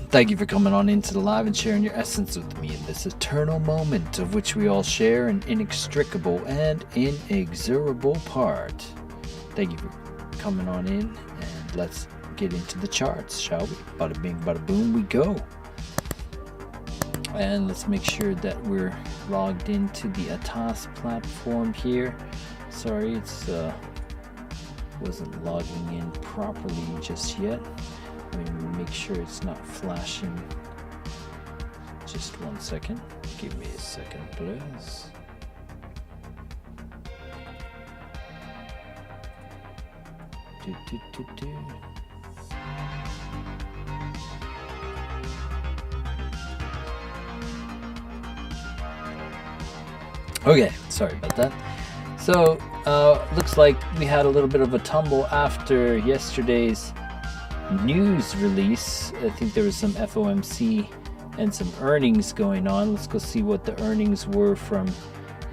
Thank you for coming on into the live and sharing your essence with me in this eternal moment of which we all share an inextricable and inexorable part. Thank you for coming on in, and let's get into the charts, shall we? Bada bing, bada boom, we go. And let's make sure that we're logged into the ATAS platform here. Sorry, it's wasn't logging in properly just yet. Let me make sure it's not flashing. Just 1 second. Give me a second, please. Okay, sorry about that. So, looks like we had a little bit of a tumble after yesterday's news release. I think there was some FOMC and some earnings going on. Let's go see what the earnings were from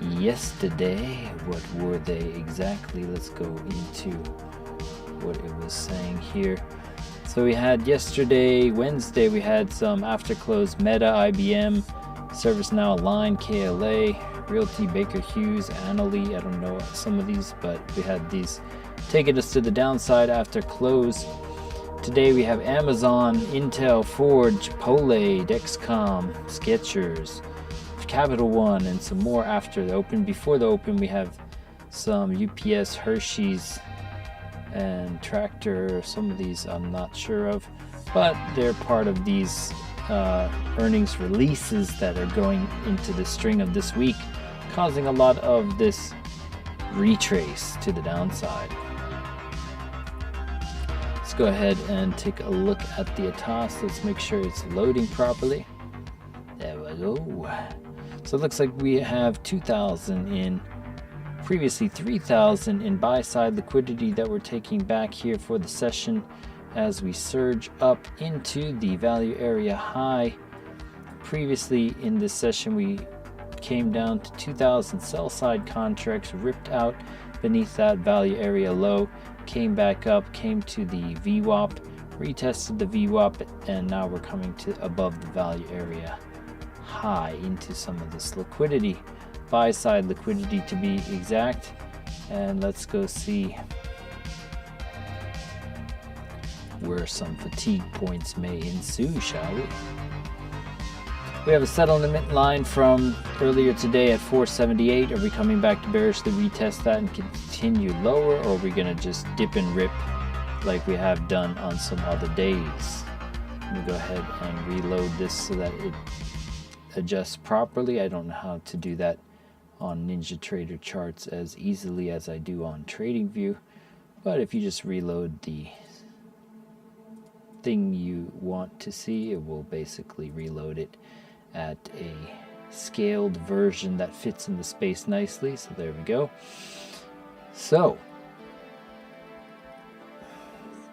yesterday. What were they exactly? Let's go into what it was saying here. So we had yesterday, Wednesday, we had some after close Meta, IBM, ServiceNow, Line, KLA, Realty, Baker Hughes, Annaly. I don't know some of these, but we had these taking us to the downside after close. Today we have Amazon, Intel, Ford, Chipotle, Dexcom, Skechers, Capital One, and some more after the open. Before the open, we have some UPS, Hershey's, and Tractor. Some of these I'm not sure of, but they're part of these earnings releases that are going into the string of this week, causing a lot of this retrace to the downside. Let's go ahead and take a look at the ATAS. Let's make sure it's loading properly. There we go. So it looks like we have 2,000 in, previously 3,000 in buy side liquidity that we're taking back here for the session as we surge up into the value area high. Previously in this session we came down to 2,000 sell side contracts, ripped out beneath that value area low, came back up, came to the VWAP, retested the VWAP, and now we're coming to above the value area high into some of this liquidity, buy side liquidity to be exact. And let's go see where some fatigue points may ensue, shall we? We have a settlement line from earlier today at 478. Are we coming back to bearishly retest that and continue lower, or are we going to just dip and rip like we have done on some other days? Let me go ahead and reload this so that it adjusts properly. I don't know how to do that on NinjaTrader charts as easily as I do on TradingView, but if you just reload the thing you want to see, it will basically reload it at a scaled version that fits in the space nicely. So there we go. So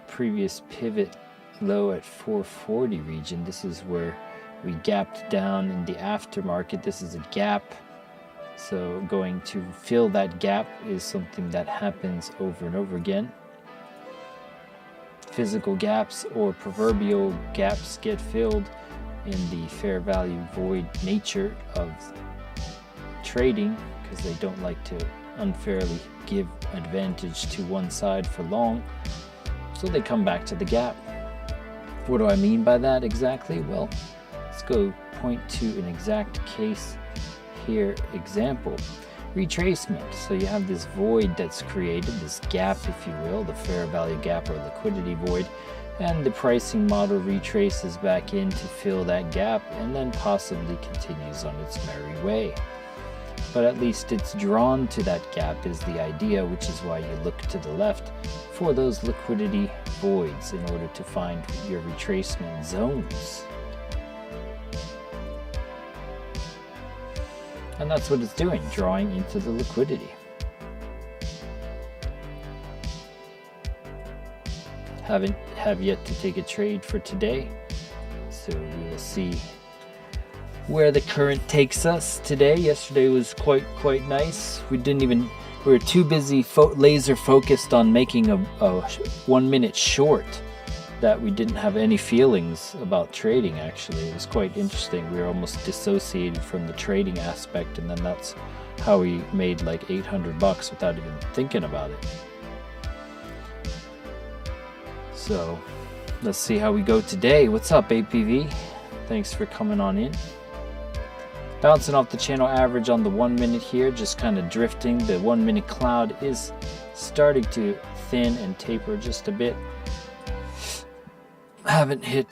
previous pivot low at 440 region, this is where we gapped down in the aftermarket. This is a gap, so going to fill that gap is something that happens over and over again. Physical gaps or proverbial gaps get filled in the fair value void nature of trading, because they don't like to unfairly give advantage to one side for long, so they come back to the gap. What do I mean by that exactly? Well, let's go point to an exact case here example. Retracement. So you have this void that's created, this gap if you will, the fair value gap or liquidity void, and the pricing model retraces back in to fill that gap and then possibly continues on its merry way. But at least it's drawn to that gap is the idea, which is why you look to the left for those liquidity voids in order to find your retracement zones. And that's what it's doing, drawing into the liquidity. Have yet to take a trade for today, so we will see where the current takes us today. Yesterday was quite nice. We were too busy laser focused on making a 1 minute short that we didn't have any feelings about trading. Actually, it was quite interesting. We were almost dissociated from the trading aspect, and then that's how we made like $800 without even thinking about it. So let's see how we go today. What's up, APV? Thanks for coming on in. Bouncing off the channel average on the 1 minute here, just kind of drifting. The 1 minute cloud is starting to thin and taper just a bit. Haven't hit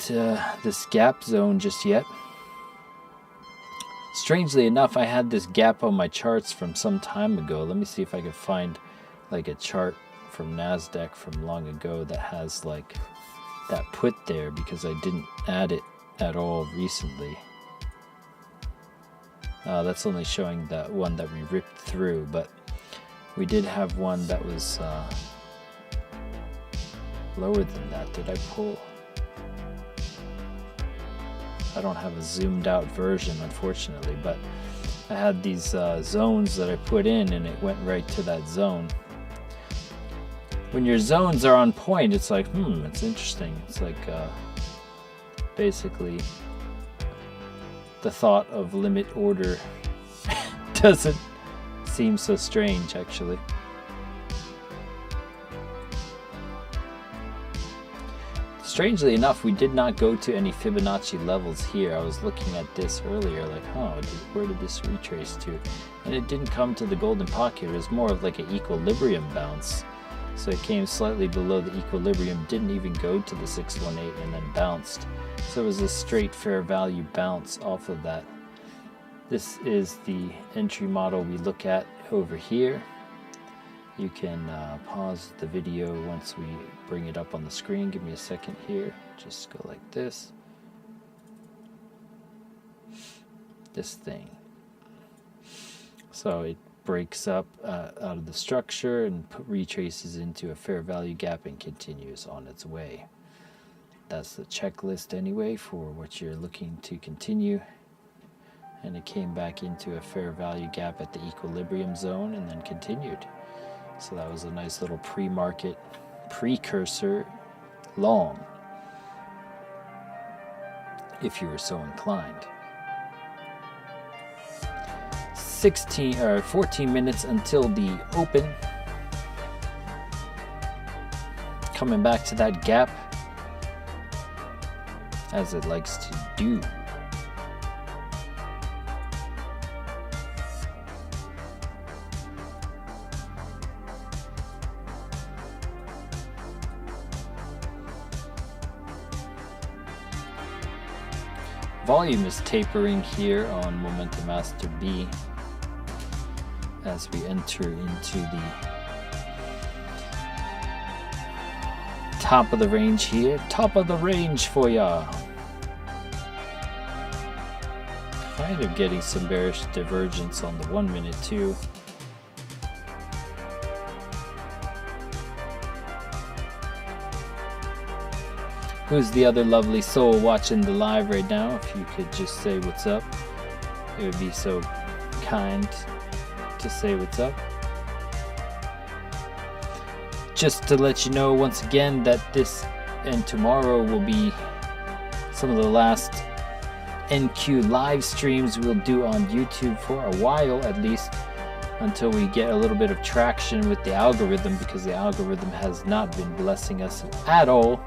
this gap zone just yet. Strangely enough, I had this gap on my charts from some time ago. Let me see if I can find like a chart from Nasdaq from long ago that has like that put there, because I didn't add it at all recently. That's only showing that one that we ripped through, but we did have one that was lower than that. Did I pull? I don't have a zoomed out version, unfortunately, but I had these zones that I put in, and it went right to that zone. When your zones are on point, it's like, it's interesting. It's like basically the thought of limit order doesn't seem so strange, actually. Strangely enough, we did not go to any Fibonacci levels here. I was looking at this earlier, like, where did this retrace to? And it didn't come to the golden pocket. It was more of like an equilibrium bounce. So it came slightly below the equilibrium, didn't even go to the 618, and then bounced. So it was a straight fair value bounce off of that. This is the entry model we look at over here. You can pause the video once we bring it up on the screen. Give me a second here. Just go like this. this thing. So it breaks up out of the structure and retraces into a fair value gap and continues on its way. That's the checklist anyway for what you're looking to continue. And it came back into a fair value gap at the equilibrium zone and then continued. So that was a nice little pre-market precursor long, if you were so inclined. 14 minutes until the open. Coming back to that gap, as it likes to do. Volume is tapering here on Momentum Master B as we enter into the top of the range here. Top of the range for ya. Kind of getting some bearish divergence on the 1 minute too. Who's the other lovely soul watching the live right now? If you could just say what's up, it would be so kind to say what's up. Just to let you know once again that this and tomorrow will be some of the last NQ live streams we'll do on YouTube for a while, at least until we get a little bit of traction with the algorithm, because the algorithm has not been blessing us at all.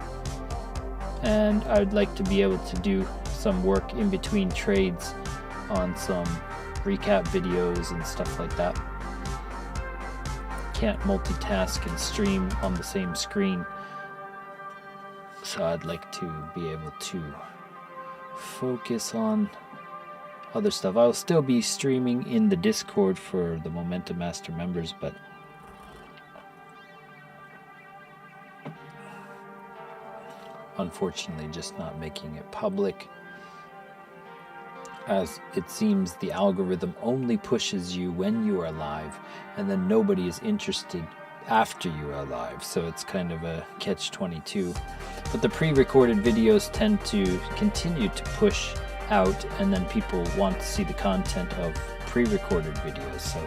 And I'd like to be able to do some work in between trades on some recap videos and stuff like that. Can't multitask and stream on the same screen, so I'd like to be able to focus on other stuff. I'll still be streaming in the Discord for the Momentum Master members, but unfortunately just not making it public, as it seems the algorithm only pushes you when you are live, and then nobody is interested after you are live. So it's kind of a catch-22. But the pre-recorded videos tend to continue to push out, and then people want to see the content of pre-recorded videos. So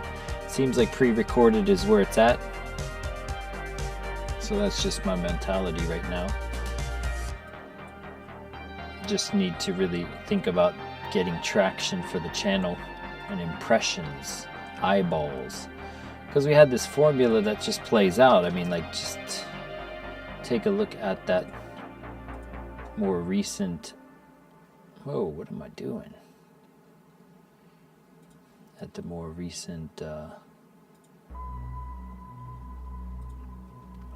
it seems like pre-recorded is where it's at. So that's just my mentality right now. Just need to really think about getting traction for the channel and impressions, eyeballs, because we had this formula that just plays out. I mean, like, just take a look at that more recent, whoa, what am I doing? At the more recent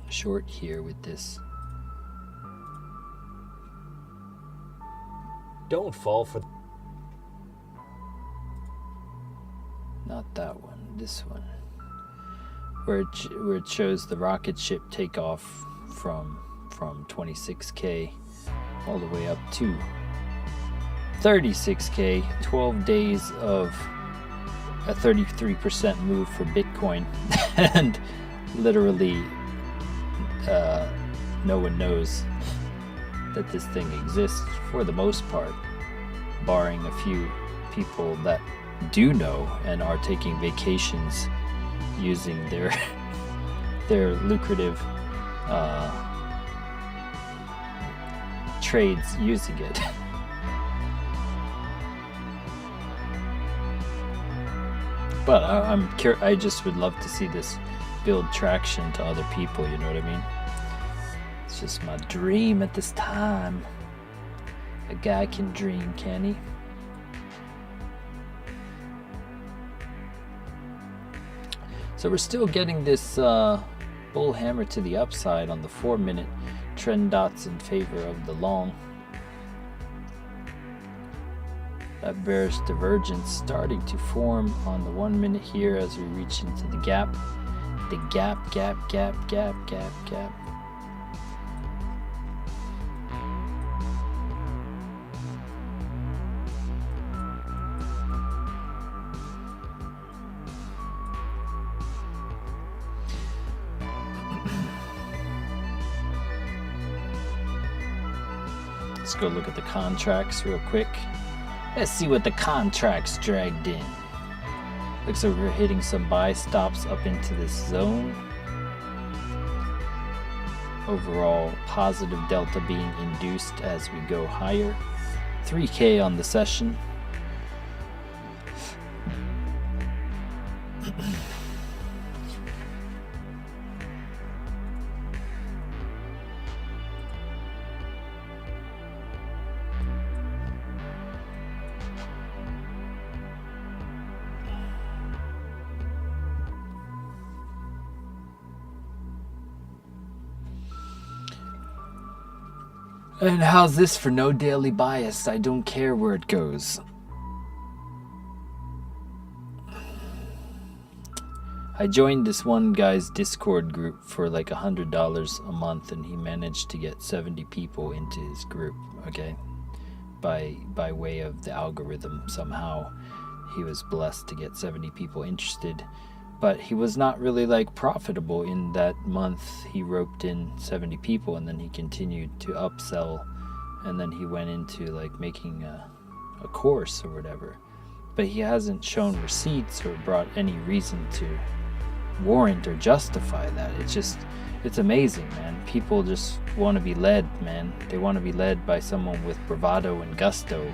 short here with this. Don't fall for... Not that one, this one. Where it shows the rocket ship take off from 26K all the way up to 36K. 12 days of a 33% move for Bitcoin. And literally no one knows that this thing exists for the most part, barring a few people that do know and are taking vacations using their lucrative trades using it. But I just would love to see this build traction to other people, you know what I mean? It's just my dream at this time. A guy can dream, can he? So we're still getting this bull hammer to the upside on the 4-minute. Trend dots in favor of the long. That bearish divergence starting to form on the 1 minute here as we reach into the gap. The gap. Let's go look at the contracts real quick. Let's see what the contracts dragged in. Looks like we're hitting some buy stops up into this zone. Overall positive delta being induced as we go higher. 3K on the session. And how's this for no daily bias? I don't care where it goes. I joined this one guy's Discord group for like $100 a month, and he managed to get 70 people into his group, okay? By way of the algorithm, somehow he was blessed to get 70 people interested. But he was not really like profitable in that month. He roped in 70 people and then he continued to upsell, and then he went into like making a course or whatever. But he hasn't shown receipts or brought any reason to warrant or justify that. It's amazing, man. People just want to be led, man. They want to be led by someone with bravado and gusto.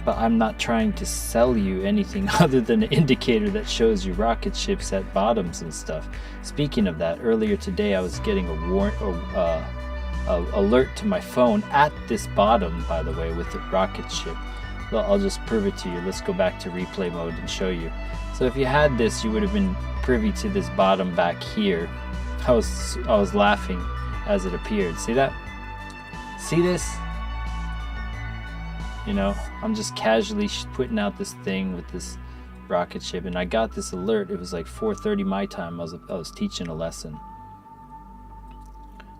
But I'm not trying to sell you anything other than an indicator that shows you rocket ships at bottoms and stuff. Speaking of that, earlier today I was getting a alert to my phone at this bottom, by the way, with the rocket ship. Well, I'll just prove it to you. Let's go back to replay mode and show you. So if you had this, you would have been privy to this bottom back here. I was laughing as it appeared. See that? See this? You know, I'm just casually putting out this thing with this rocket ship, and I got this alert. It was like 4:30 my time. I was teaching a lesson.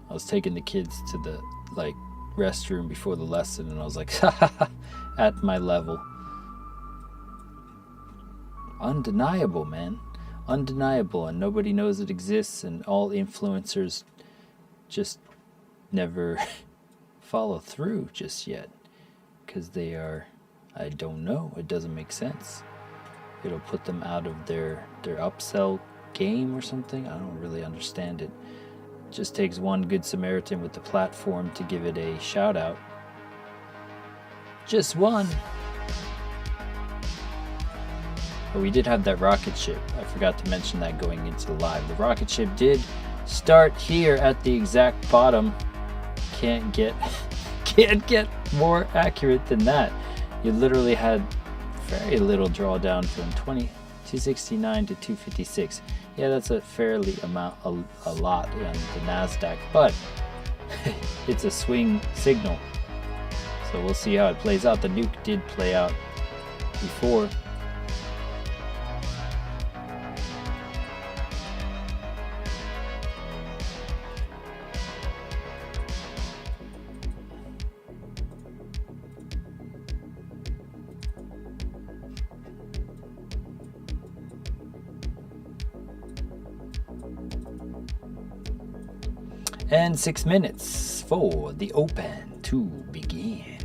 I was taking the kids to the like restroom before the lesson, and I was like, at my level. Undeniable, man. Undeniable, and nobody knows it exists, and all influencers just never follow through just yet. Because they are, I don't know, it doesn't make sense. It'll put them out of their upsell game or something. I don't really understand it. Just takes one good Samaritan with the platform to give it a shout out. Just one. But we did have that rocket ship. I forgot to mention that going into the live. The rocket ship did start here at the exact bottom. Can't get more accurate than that. You literally had very little drawdown from 269 to 256. Yeah, that's a fairly amount, a lot on the Nasdaq, but it's a swing signal. So we'll see how it plays out. The nuke did play out before. And 6 minutes for the open to begin.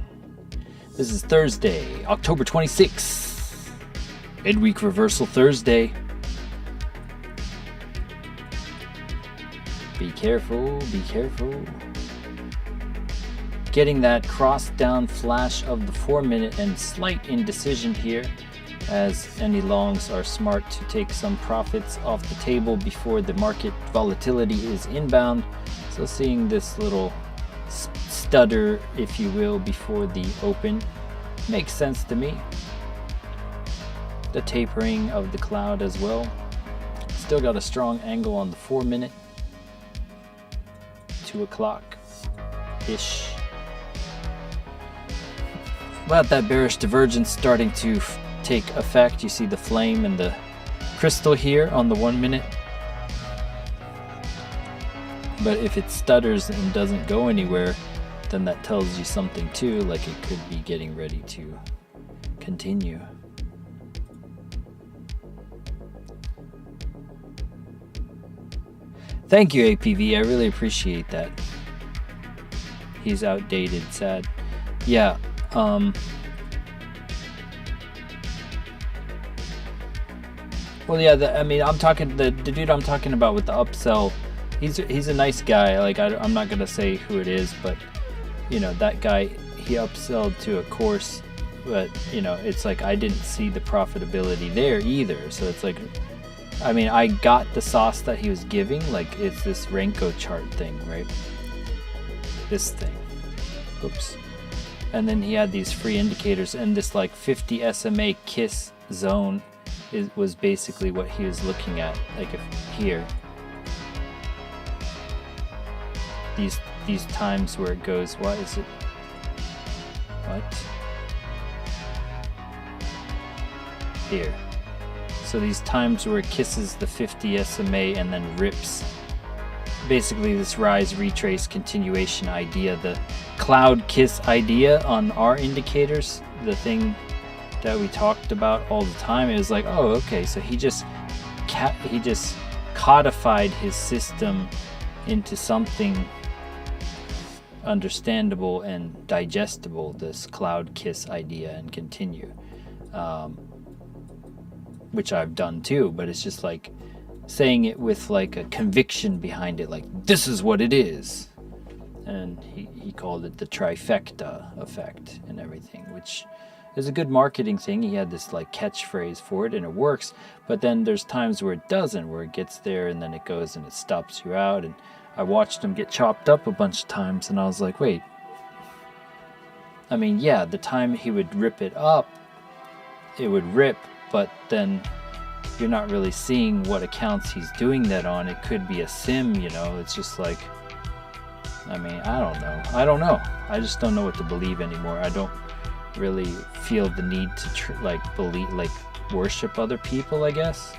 This is Thursday, October 26th. Midweek reversal Thursday. Be careful, be careful. Getting that cross down flash of the 4 minute and slight indecision here, as any longs are smart to take some profits off the table before the market volatility is inbound. So seeing this little stutter, if you will, before the open makes sense to me. The tapering of the cloud as well. Still got a strong angle on the 4 minute. 2 o'clock-ish. About that bearish divergence starting to take effect. You see the flame and the crystal here on the 1 minute. But if it stutters and doesn't go anywhere, then that tells you something too, like it could be getting ready to continue. Thank you, APV. I really appreciate that. He's outdated. Sad. Yeah. Well, yeah. I mean, I'm talking the dude I'm talking about with the upsell. He's a nice guy. Like I'm not gonna say who it is, but you know that guy. He upselled to a course, but you know it's like I didn't see the profitability there either. So it's like, I mean, I got the sauce that he was giving. Like it's this Renko chart thing, right? This thing. Oops. And then he had these free indicators, and this like 50 SMA kiss zone was basically what he was looking at. Like if here, these times where it goes, what is it? What? Here. So these times where it kisses the 50 SMA and then rips. Basically this rise, retrace, continuation idea, the cloud kiss idea on our indicators, the thing that we talked about all the time. It was like, oh, okay, so he just codified his system into something understandable and digestible, this cloud kiss idea, and continue, which I've done too, but it's just like saying it with like a conviction behind it, like this is what it is. And he called it the trifecta effect and everything, which is a good marketing thing. He had this like catchphrase for it and it works, but then there's times where it doesn't, where it gets there and then it goes and it stops you out. And I watched him get chopped up a bunch of times and I was like, wait, I mean, yeah, the time he would rip it up, it would rip, but then you're not really seeing what accounts he's doing that on. It could be a sim, you know. It's just like, I mean, I don't know. I just don't know what to believe anymore. I don't really feel the need to worship other people, I guess.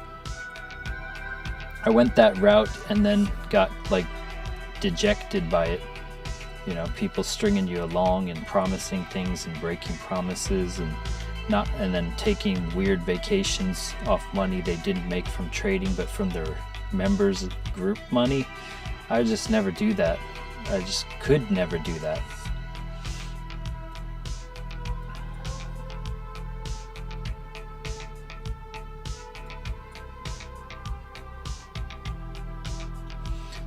I went that route and then got like dejected by it. You know, people stringing you along and promising things and breaking promises and then taking weird vacations off money they didn't make from trading but from their members group money. I just never do that. I just could never do that.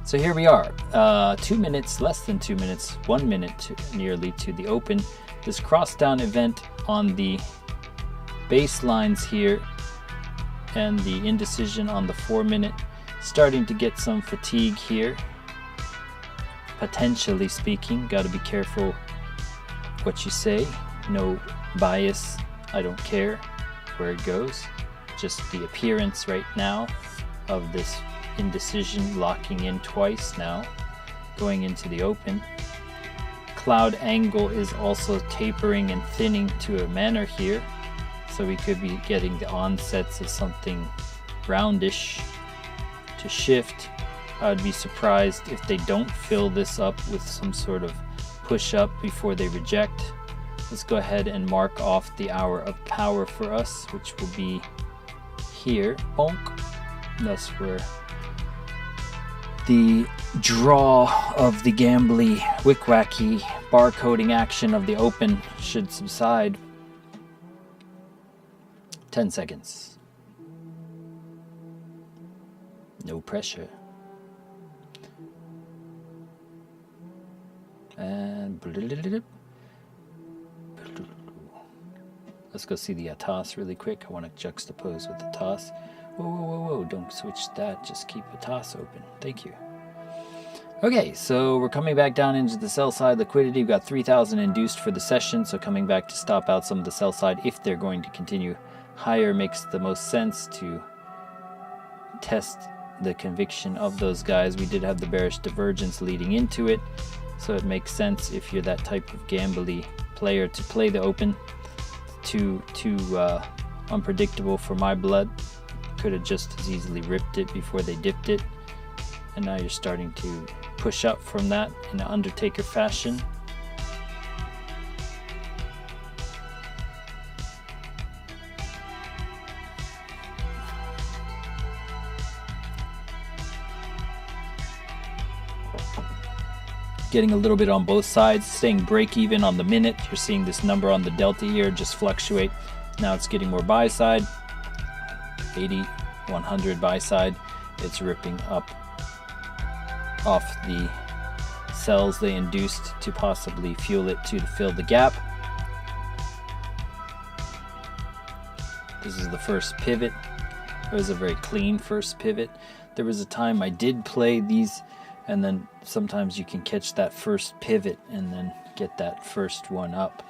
So here we are, 2 minutes, less than 2 minutes, 1 minute nearly to the open. This cross down event on the baselines here and the indecision on the 4 minute, starting to get some fatigue here, potentially speaking. Got to be careful what you say. No bias. I don't care where it goes. Just the appearance right now of this indecision locking in twice now, going into the open. Cloud angle is also tapering and thinning to a manner here, so we could be getting the onsets of something roundish to shift. I would be surprised if they don't fill this up with some sort of push up before they reject. Let's go ahead and mark off the hour of power for us, which will be here. Bonk. That's where the draw of the gambly, wick-wacky barcoding action of the open should subside. 10 seconds. No pressure. And let's go see the toss really quick. I want to juxtapose with the toss. Whoa, don't switch that. Just keep the toss open. Thank you. Okay, so we're coming back down into the sell side liquidity. We've got 3,000 induced for the session, so coming back to stop out some of the sell side if they're going to continue higher makes the most sense to test the conviction of those guys. We did have the bearish divergence leading into it, so it makes sense if you're that type of gambly player to play the open. Too unpredictable for my blood. Could have just as easily ripped it before they dipped it, and now you're starting to push up from that in an Undertaker fashion. getting a little bit on both sides, staying break even on the minute. You're seeing this number on the delta here just fluctuate. Now it's getting more buy side, 80, 100 buy side. It's ripping up off the sells they induced to possibly fuel it to fill the gap. This is the first pivot. It was a very clean first pivot. There was a time I did play these, and then sometimes you can catch that first pivot and then get that first one up.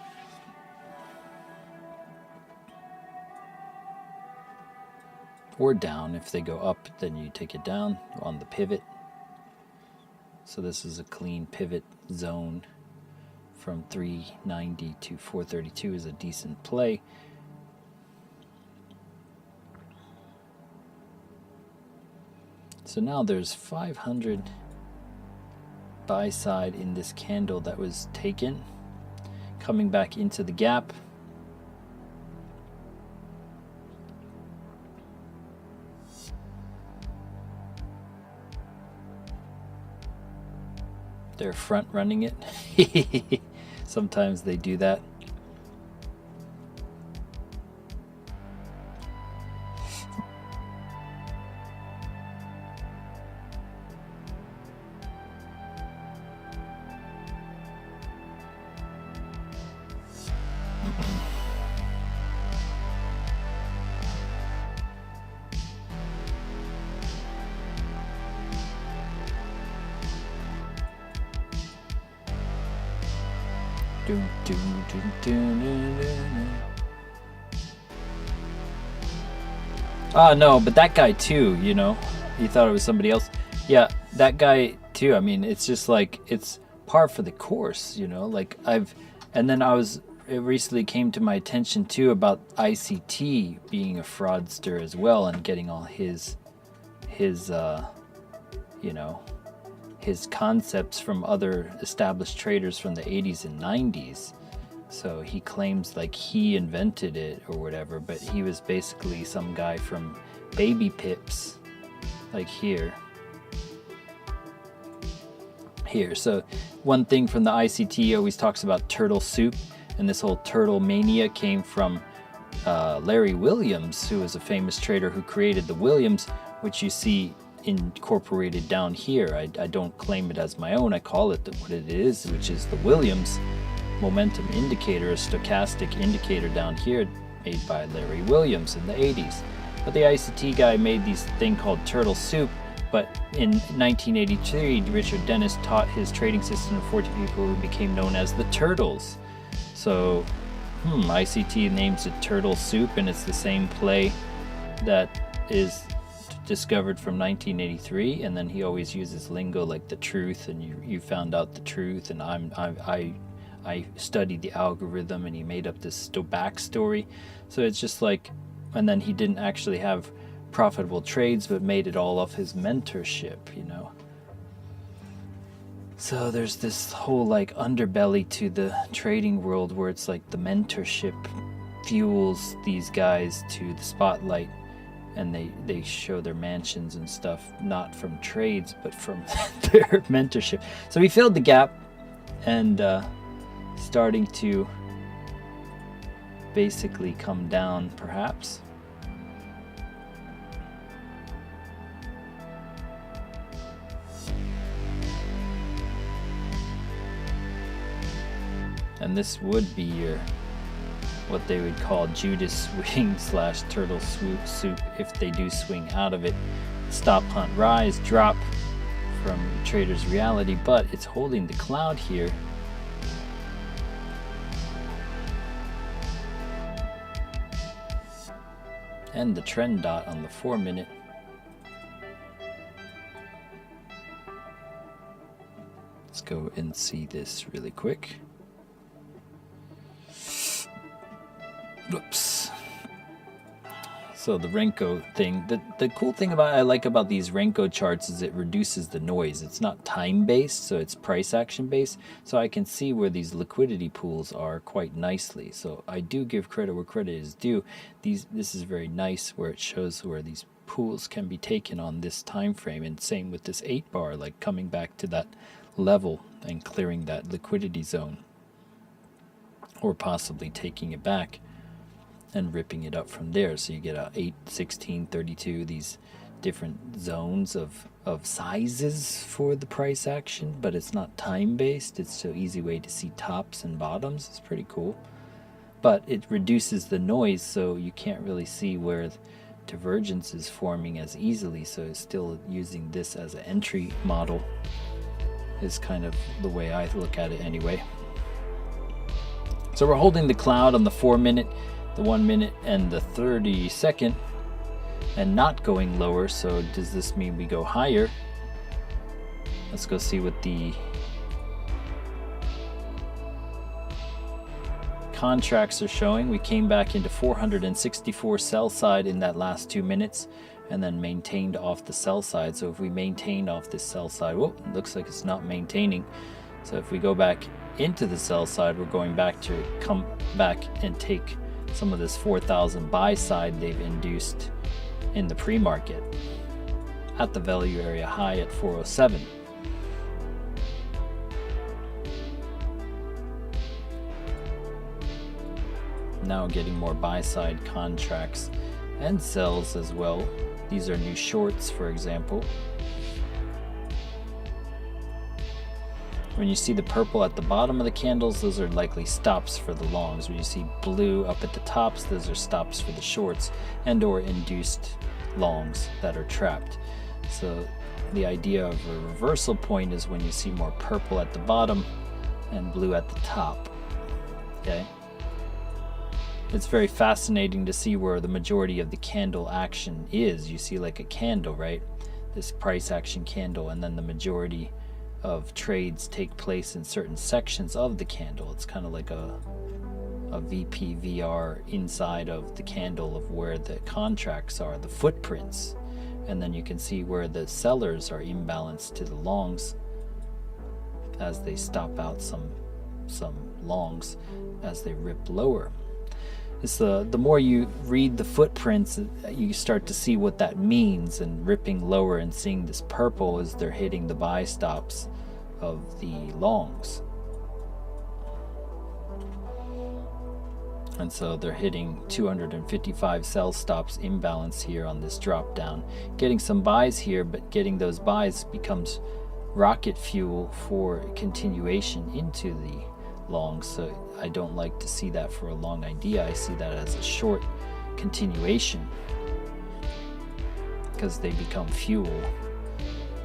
Or down. If they go up, then you take it down on the pivot. So this is a clean pivot zone from 390 to 432 is a decent play. So now there's 500 buy side in this candle that was taken, coming back into the gap. They're front running it. Sometimes they do that. No, but that guy too, you know, you thought it was somebody else. Yeah, that guy too. I mean, it's just like, it's par for the course, you know, like and then it recently came to my attention too about ICT being a fraudster as well and getting all his you know, his concepts from other established traders from the 80s and 90s. So he claims like he invented it or whatever, but he was basically some guy from Baby Pips, like here. So one thing from the ICT always talks about turtle soup, and this whole turtle mania came from Larry Williams, who is a famous trader who created the Williams, which you see incorporated down here. I don't claim it as my own. I call it what it is, which is the Williams momentum indicator, a stochastic indicator down here made by Larry Williams in the 80s. But the ICT guy made this thing called turtle soup, but in 1983 Richard Dennis taught his trading system to 40 people who became known as the Turtles. So ICT names it turtle soup, and it's the same play that is discovered from 1983, and then he always uses lingo like the truth, and you found out the truth, and I studied the algorithm, and he made up this backstory. So it's just like, and then he didn't actually have profitable trades, but made it all off his mentorship, you know. So there's this whole like underbelly to the trading world where it's like the mentorship fuels these guys to the spotlight, and they show their mansions and stuff, not from trades, but from their mentorship. So he filled the gap, and starting to basically come down, perhaps. And this would be your, what they would call Judas swing / turtle soup if they do swing out of it. Stop, hunt, rise, drop from trader's reality, but it's holding the cloud here. And the trend dot on the 4-minute. Let's go and see this really quick. Whoops. So the Renko thing, the cool thing I like about these Renko charts is it reduces the noise. It's not time based, so it's price action based. So I can see where these liquidity pools are quite nicely. So I do give credit where credit is due. This is very nice where it shows where these pools can be taken on this time frame, and same with this 8 bar, like coming back to that level and clearing that liquidity zone, or possibly taking it back and ripping it up from there. So you get a 8, 16, 32, these different zones of sizes for the price action, but it's not time based. It's so easy way to see tops and bottoms. It's pretty cool, but it reduces the noise, so you can't really see where divergence is forming as easily. So it's still using this as an entry model is kind of the way I look at it anyway. So we're holding the cloud on the 4 minute, the 1 minute, and the 30 second, and not going lower. So does this mean we go higher? Let's go see what the contracts are showing. We came back into 464 sell side in that last 2 minutes, and then maintained off the sell side. So if we maintain off this sell side, whoa, it looks like it's not maintaining. So if we go back into the sell side, we're going back to come back and take some of this 4,000 buy side they've induced in the pre-market at the value area high at 407. Now getting more buy side contracts and sells as well. These are new shorts, for example. When you see the purple at the bottom of the candles, those are likely stops for the longs. When you see blue up at the tops, those are stops for the shorts and or induced longs that are trapped. So the idea of a reversal point is when you see more purple at the bottom and blue at the top. Okay? It's very fascinating to see where the majority of the candle action is. You see like a candle, right? This price action candle, and then the majority of trades take place in certain sections of the candle. It's kind of like a VPVR inside of the candle of where the contracts are, the footprints. And then you can see where the sellers are imbalanced to the longs as they stop out some longs as they rip lower. It's the more you read the footprints, you start to see what that means, and ripping lower and seeing this purple as they're hitting the buy stops of the longs. And so they're hitting 255 sell stops imbalance here on this drop down, getting some buys here, but getting those buys becomes rocket fuel for continuation into the longs. So I don't like to see that for a long idea. I see that as a short continuation because they become fuel.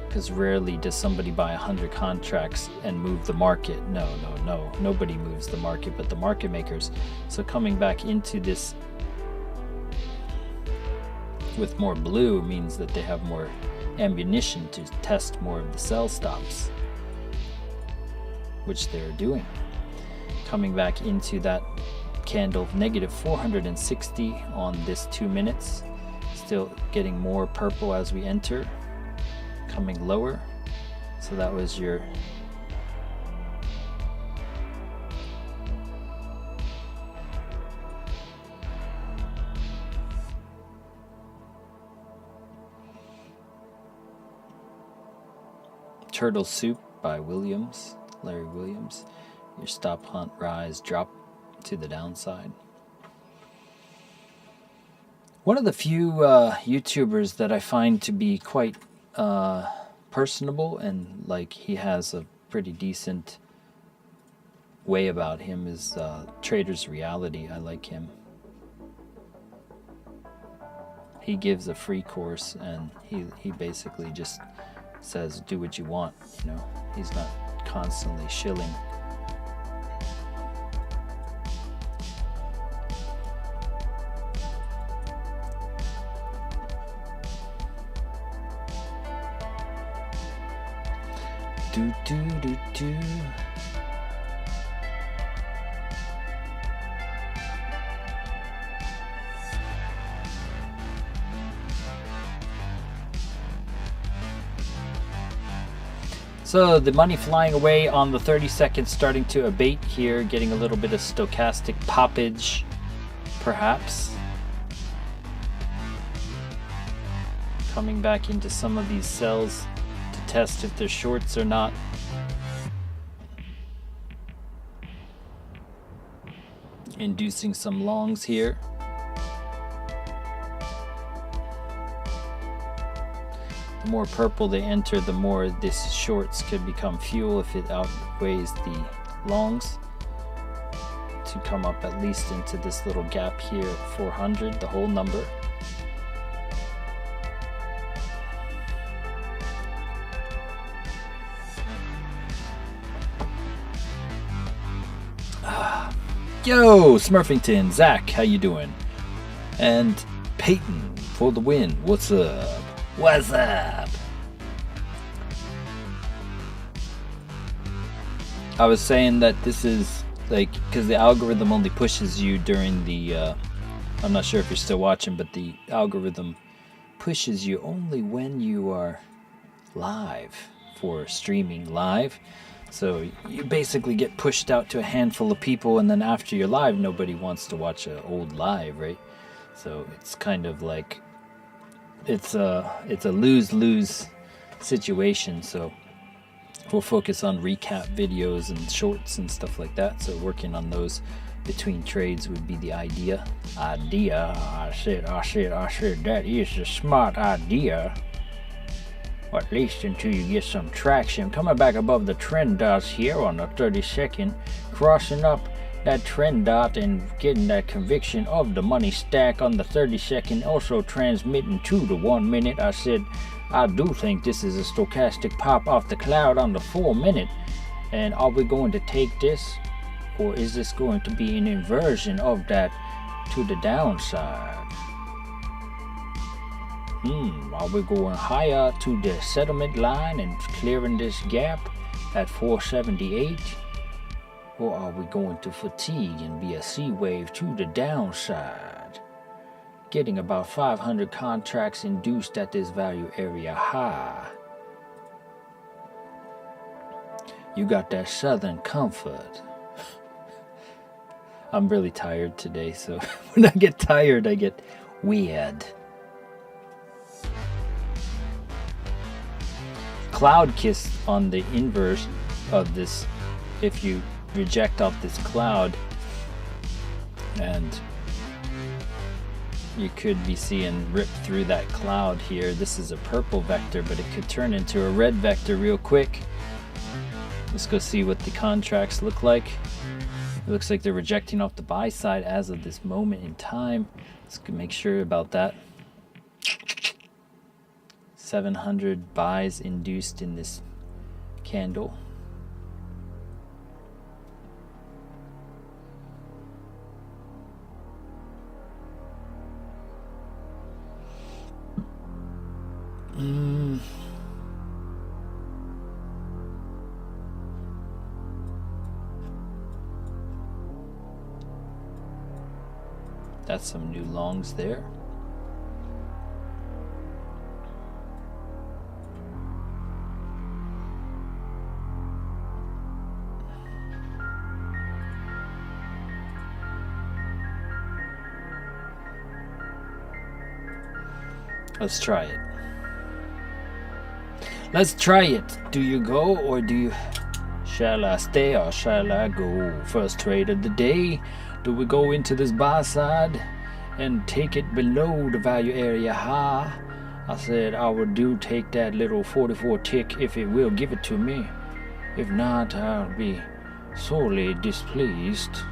Because rarely does somebody buy 100 contracts and move the market. No. Nobody moves the market but the market makers. So coming back into this with more blue means that they have more ammunition to test more of the sell stops, which they're doing. Coming back into that candle negative 460 on this 2 minutes. Still getting more purple as we enter. Coming lower. So that was your Turtle Soup by Larry Williams. Your stop, hunt, rise, drop to the downside. One of the few YouTubers that I find to be quite personable and like he has a pretty decent way about him is Trader's Reality. I like him. He gives a free course and he basically just says do what you want, you know. He's not constantly shilling. Do. So the money flying away on the 30 seconds starting to abate here, getting a little bit of stochastic poppage, perhaps. Coming back into some of these sells to test if they're shorts or not. inducing some longs here. The more purple they enter, the more this shorts could become fuel if it outweighs the longs, to come up at least into this little gap here at 400, the whole number. Yo, Smurfington, Zach, how you doing? And Peyton for the win. What's up? What's up? I was saying that this is like, because the algorithm only pushes you during the, I'm not sure if you're still watching, but the algorithm pushes you only when you are live, for streaming live. So you basically get pushed out to a handful of people, and then after you're live, nobody wants to watch an old live, right? So it's kind of like, it's a lose-lose situation. So we'll focus on recap videos and shorts and stuff like that. So working on those between trades would be the idea. I said, that is a smart idea. Or at least until you get some traction. Coming back above the trend dots here on the 30-second, crossing up that trend dot and getting that conviction of the money stack on the 30-second, also transmitting to the 1 minute. I said, I do think this is a stochastic pop off the cloud on the 4 minute. And are we going to take this, or is this going to be an inversion of that to the downside? Are we going higher to the settlement line and clearing this gap at 478? Or are we going to fatigue and be a C wave to the downside? Getting about 500 contracts induced at this value area high. You got that Southern comfort. I'm really tired today, so when I get tired, I get weird. Cloud kiss on the inverse of this, if you reject off this cloud, and you could be seeing rip through that cloud here. This is a purple vector, but it could turn into a red vector real quick. Let's go see what the contracts look like. It looks like they're rejecting off the buy side as of this moment in time. Let's make sure about that. 700 buys induced in this candle. That's some new longs there. Let's try it. Let's try it. Do you go or do you... Shall I stay or shall I go? First trade of the day. Do we go into this buy side and take it below the value area high? I said I would take that little 44 tick if it will give it to me. If not, I'll be sorely displeased.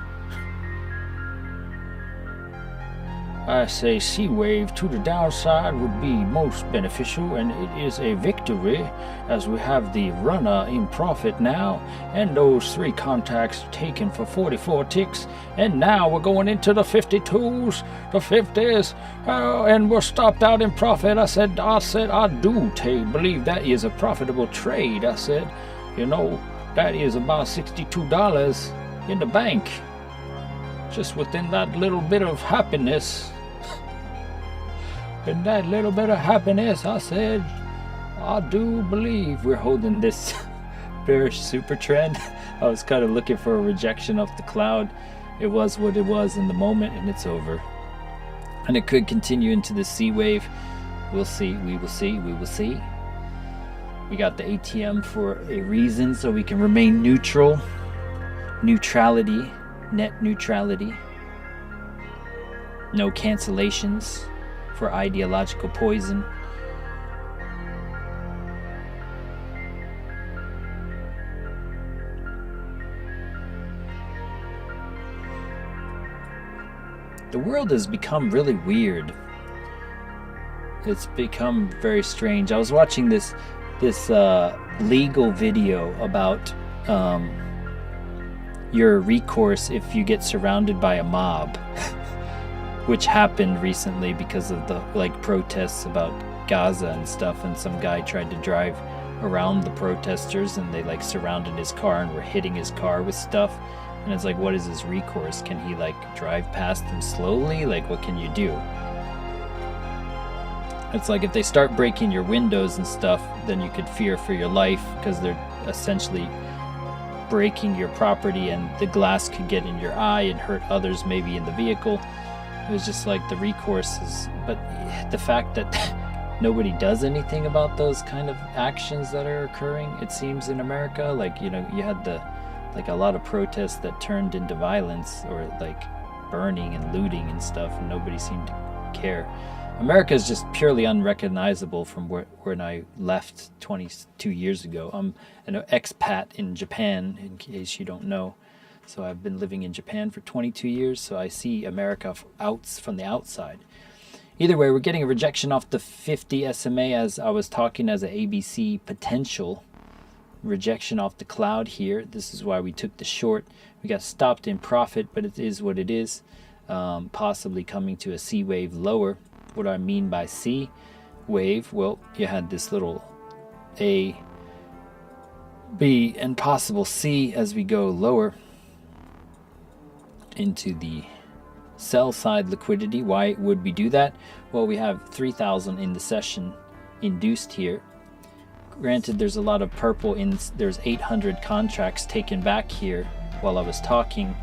I say C wave to the downside would be most beneficial, and it is a victory as we have the runner in profit now, and those 3 contacts taken for 44 ticks, and now we're going into the 52s, the 50s, and we're stopped out in profit. I said I do believe that is a profitable trade. I said, you know, that is about $62 in the bank, just within that little bit of happiness. In that little bit of happiness, I said, I do believe we're holding this bearish super trend. I was kind of looking for a rejection of the cloud. It was what it was in the moment, and it's over. And it could continue into the C wave. We'll see. We will see. We will see. We got the ATM for a reason, so we can remain neutral. Neutrality. Net neutrality. No cancellations for ideological poison. The world has become really weird. It's become very strange. I was watching this legal video about your recourse if you get surrounded by a mob, which happened recently because of the protests about Gaza and stuff, and some guy tried to drive around the protesters and they surrounded his car and were hitting his car with stuff. And it's what is his recourse? Can he drive past them slowly? What can you do? It's if they start breaking your windows and stuff, then you could fear for your life because they're essentially breaking your property, and the glass could get in your eye and hurt others maybe in the vehicle. It was just the recourse is, but the fact that nobody does anything about those kind of actions that are occurring, it seems, in America. You had a lot of protests that turned into violence, or burning and looting and stuff, and nobody seemed to care. America is just purely unrecognizable from when I left 22 years ago. I'm an expat in Japan, in case you don't know. So I've been living in Japan for 22 years, so I see America from the outside. Either way, we're getting a rejection off the 50 SMA, as I was talking as an ABC potential. Rejection off the cloud here. This is why we took the short. We got stopped in profit, but it is what it is. Possibly coming to a C wave lower. What do I mean by C wave? Well, you had this little A, B, and possible C as we go lower into the sell side liquidity. Why would we do that? Well, we have 3,000 in the session induced here. Granted, there's a lot of purple there's 800 contracts taken back here while I was talking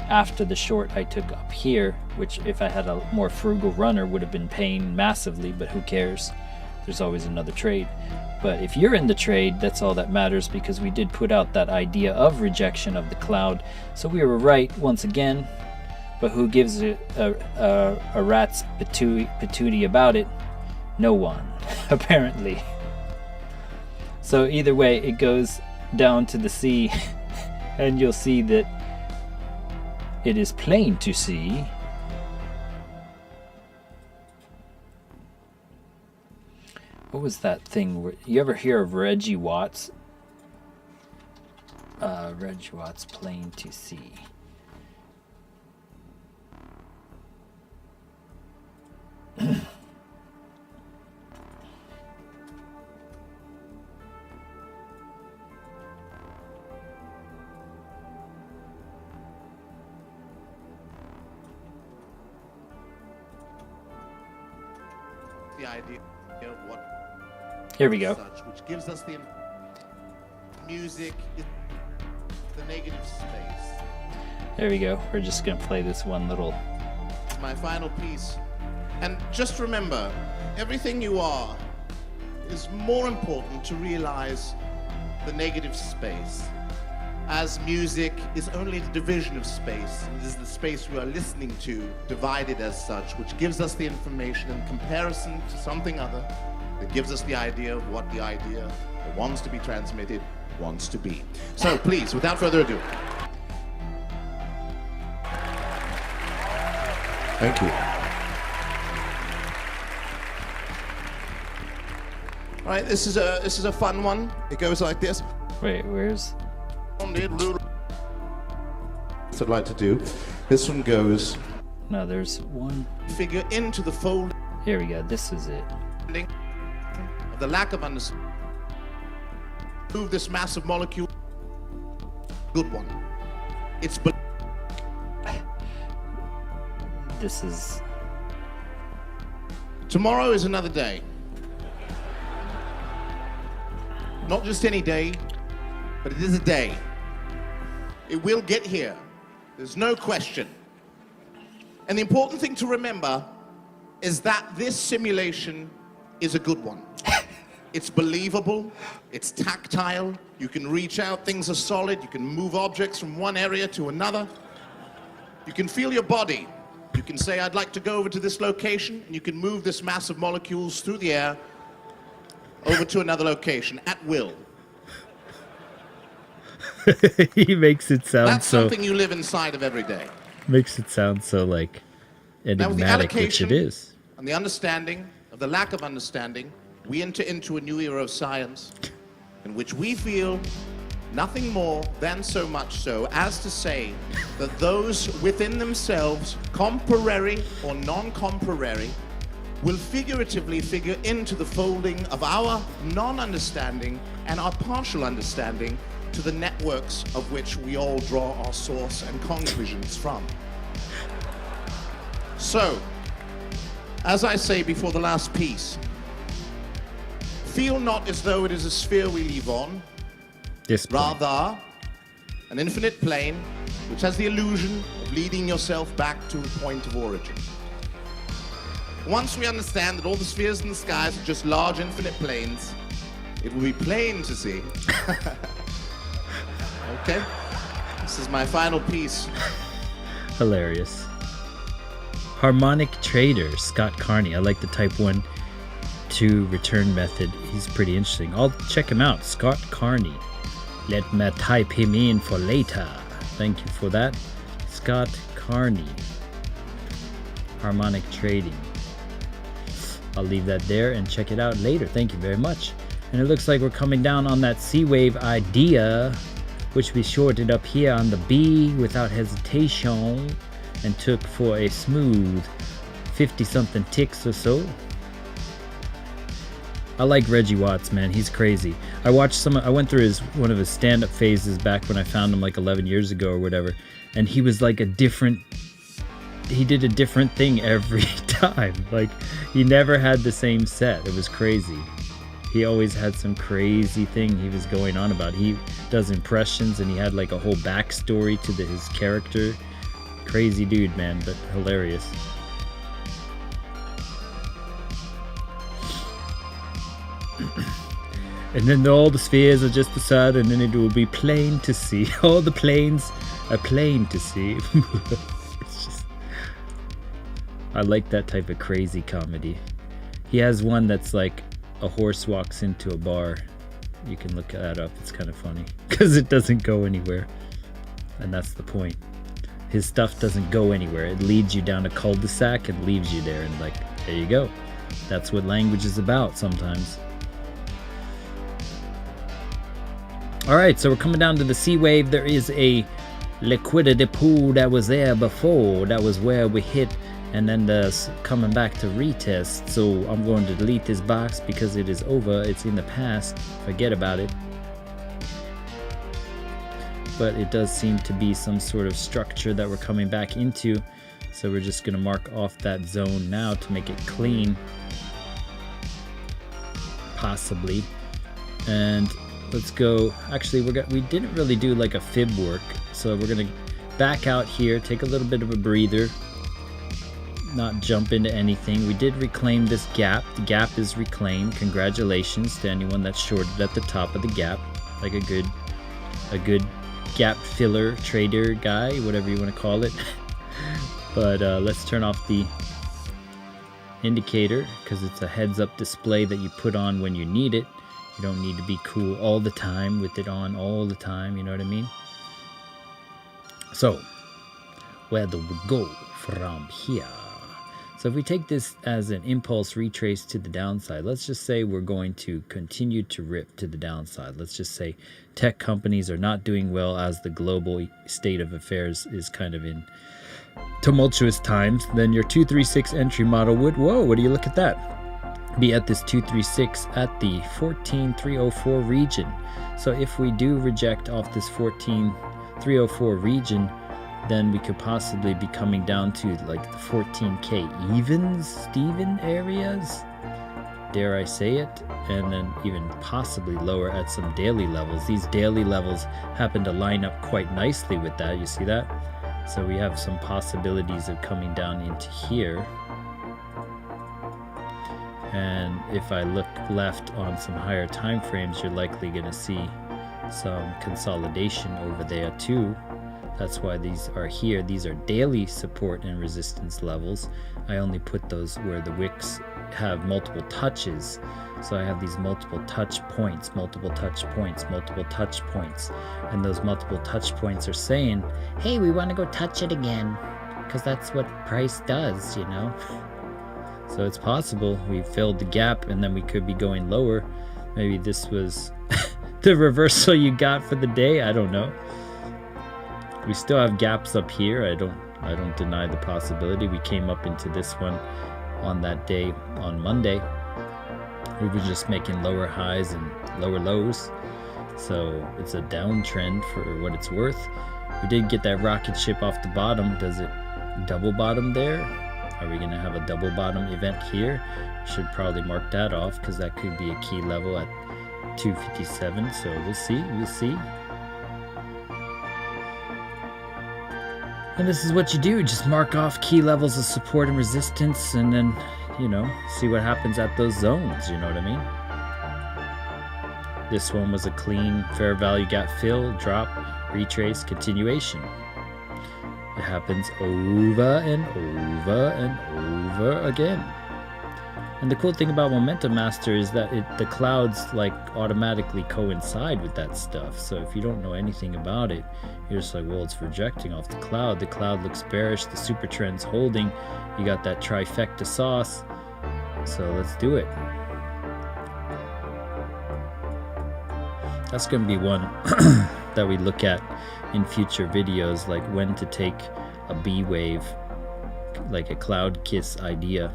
after the short I took up here, which if I had a more frugal runner would have been paying massively, but who cares? There's always another trade. But if you're in the trade, that's all that matters, because we did put out that idea of rejection of the cloud. So we were right once again, but who gives a rat's patootie about it? No one, apparently. So either way, it goes down to the C, and you'll see that it is plain to see what was that thing? You ever hear of Reggie Watts? Reggie Watts, plain to see. The idea of what here we go. Which gives us the music is the negative space. There we go. We're just gonna play this one little. It's my final piece. And just remember, everything you are is more important to realize the negative space, as music is only the division of space. It is the space we are listening to, divided as such, which gives us the information in comparison to something other that gives us the idea of what the idea that wants to be transmitted wants to be. So please, without further ado. Thank you. All right, this is a fun one. It goes like this. Wait, where's? I'd like to do. This one goes. No, there's one. Figure into the fold. Here we go. This is it. Of the lack of understanding. Move this massive molecule. Good one. It's. This is. Tomorrow is another day. Not just any day, but it is a day. It will get here. There's no question. And the important thing to remember is that this simulation is a good one. It's believable, it's tactile, you can reach out, things are solid, you can move objects from one area to another. You can feel your body, you can say, I'd like to go over to this location, and you can move this mass of molecules through the air over to another location at will. He makes it sound That's something you live inside of every day. Makes it sound so like enigmatic, which it is. And the understanding of the lack of understanding, we enter into a new era of science in which we feel nothing more than so much so as to say that those within themselves, comparary or non-comparary, will figuratively figure into the folding of our non-understanding and our partial understanding to the networks of which we all draw our source and conclusions from. So, as I say before the last piece, feel not as though it is a sphere we live on, rather an infinite plane which has the illusion of leading yourself back to a point of origin. Once we understand that all the spheres in the skies are just large infinite planes, it will be plain to see. Okay? This is my final piece. Hilarious. Harmonic Trader, Scott Carney. I like the type 1 to return method. He's pretty interesting. I'll check him out. Scott Carney. Let me type him in for later. Thank you for that. Scott Carney. Harmonic Trading. I'll leave that there and check it out later. Thank you very much. And it looks like we're coming down on that C-wave idea, which we shorted up here on the B without hesitation and took for a smooth 50-something ticks or so. I like Reggie Watts, man. He's crazy. I went through one of his stand-up phases back when I found him like 11 years ago or whatever, and he was like he did a different thing every time. Like, he never had the same set. It was crazy. He always had some crazy thing he was going on about. He does impressions, and he had like a whole backstory to his character. Crazy dude, man, but hilarious. And then all the spheres are just the sun, and then it will be plain to see. All the planes are plain to see. It's just, I like that type of crazy comedy. He has one that's like a horse walks into a bar. You can look that up. It's kind of funny because it doesn't go anywhere, and that's the point. His stuff doesn't go anywhere. It leads you down a cul-de-sac and leaves you there, and like, there you go. That's what language is about sometimes. Alright, so we're coming down to the C wave. There is a liquidity pool that was there before. That was where we hit, and then there's coming back to retest. So I'm going to delete this box because it is over. It's in the past. Forget about it. But it does seem to be some sort of structure that we're coming back into. So we're just going to mark off that zone now to make it clean. Possibly. And let's go. Actually, we didn't really do like a fib work. So we're going to back out here, take a little bit of a breather, not jump into anything. We did reclaim this gap. The gap is reclaimed. Congratulations to anyone that shorted at the top of the gap. Like a good gap filler trader guy, whatever you want to call it. But let's turn off the indicator because it's a heads up display that you put on when you need it. You don't need to be cool all the time with it on all the time, you know what I mean? So where do we go from here? So if we take this as an impulse retrace to the downside, let's just say we're going to continue to rip to the downside. Let's just say tech companies are not doing well as the global state of affairs is kind of in tumultuous times. Then your 236 entry model would, whoa, what do you look at that? Be at this 236 at the 14304 region. So if we do reject off this 14304 region, then we could possibly be coming down to like the 14K Steven areas, dare I say it, and then even possibly lower at some daily levels. These daily levels happen to line up quite nicely with that, you see that? So we have some possibilities of coming down into here. And if I look left on some higher time frames, you're likely going to see some consolidation over there too. That's why these are here. These are daily support and resistance levels. I only put those where the wicks have multiple touches. So I have these multiple touch points, multiple touch points, multiple touch points. And those multiple touch points are saying, hey, we want to go touch it again. Because that's what price does, you know. So it's possible we filled the gap and then we could be going lower. Maybe this was the reversal you got for the day. I don't know. We still have gaps up here. I don't deny the possibility. We came up into this one on that day on Monday. We were just making lower highs and lower lows. So it's a downtrend for what it's worth. We did get that rocket ship off the bottom. Does it double bottom there? Are we going to have a double bottom event here? Should probably mark that off because that could be a key level at 257. So we'll see. We'll see. And this is what you do, just mark off key levels of support and resistance and then, you know, see what happens at those zones, you know what I mean? This one was a clean fair value gap fill, drop, retrace, continuation. It happens over and over and over again. And the cool thing about Momentum Master is that the clouds like automatically coincide with that stuff. So if you don't know anything about it, you're just like, well, it's projecting off the cloud. The cloud looks bearish. The super trend's holding. You got that trifecta sauce. So let's do it. That's going to be one that we look at in future videos, like when to take a B wave, like a cloud kiss idea.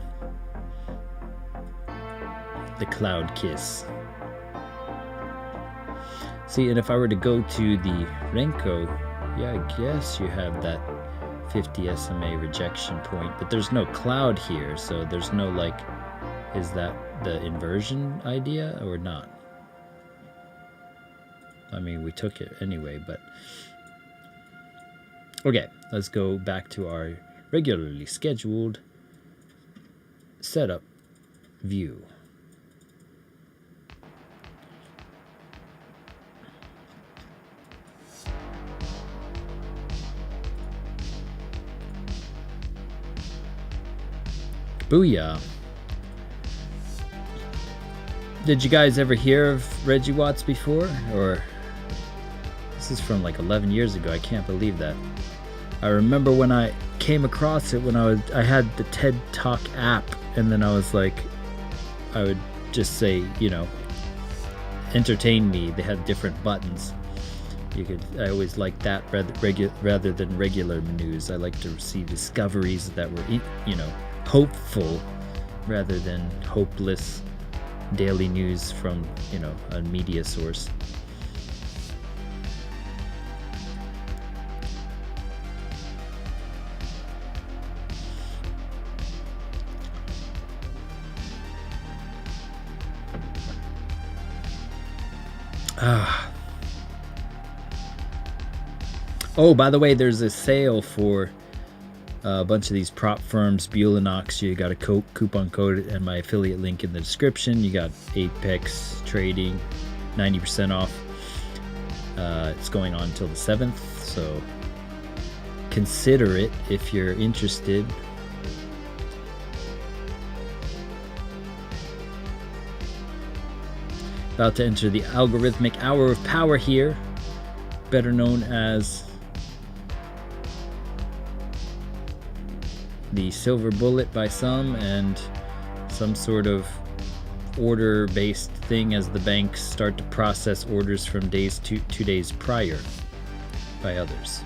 The cloud kiss. See, and if I were to go to the Renko, yeah, I guess you have that 50 SMA rejection point, but there's no cloud here, so there's no like, is that the inversion idea or not? I mean, we took it anyway, but okay, let's go back to our regularly scheduled setup view. Booyah. Did you guys ever hear of Reggie Watts before? Or this is from like 11 years ago. I can't believe that. I remember when I came across it when I had the TED Talk app, and then I was like, I would just say, you know, entertain me. They had different buttons. I always liked that rather than regular news. I like to see discoveries that were, you know, hopeful rather than hopeless daily news from, you know, a media source. Oh, by the way, there's a sale for a bunch of these prop firms, Bulenox. You got a coupon code and my affiliate link in the description. You got Apex Trading, 90% off. It's going on until the 7th, so consider it if you're interested. About to enter the algorithmic hour of power here, better known as the silver bullet by some, and some sort of order-based thing as the banks start to process orders from two days prior by others.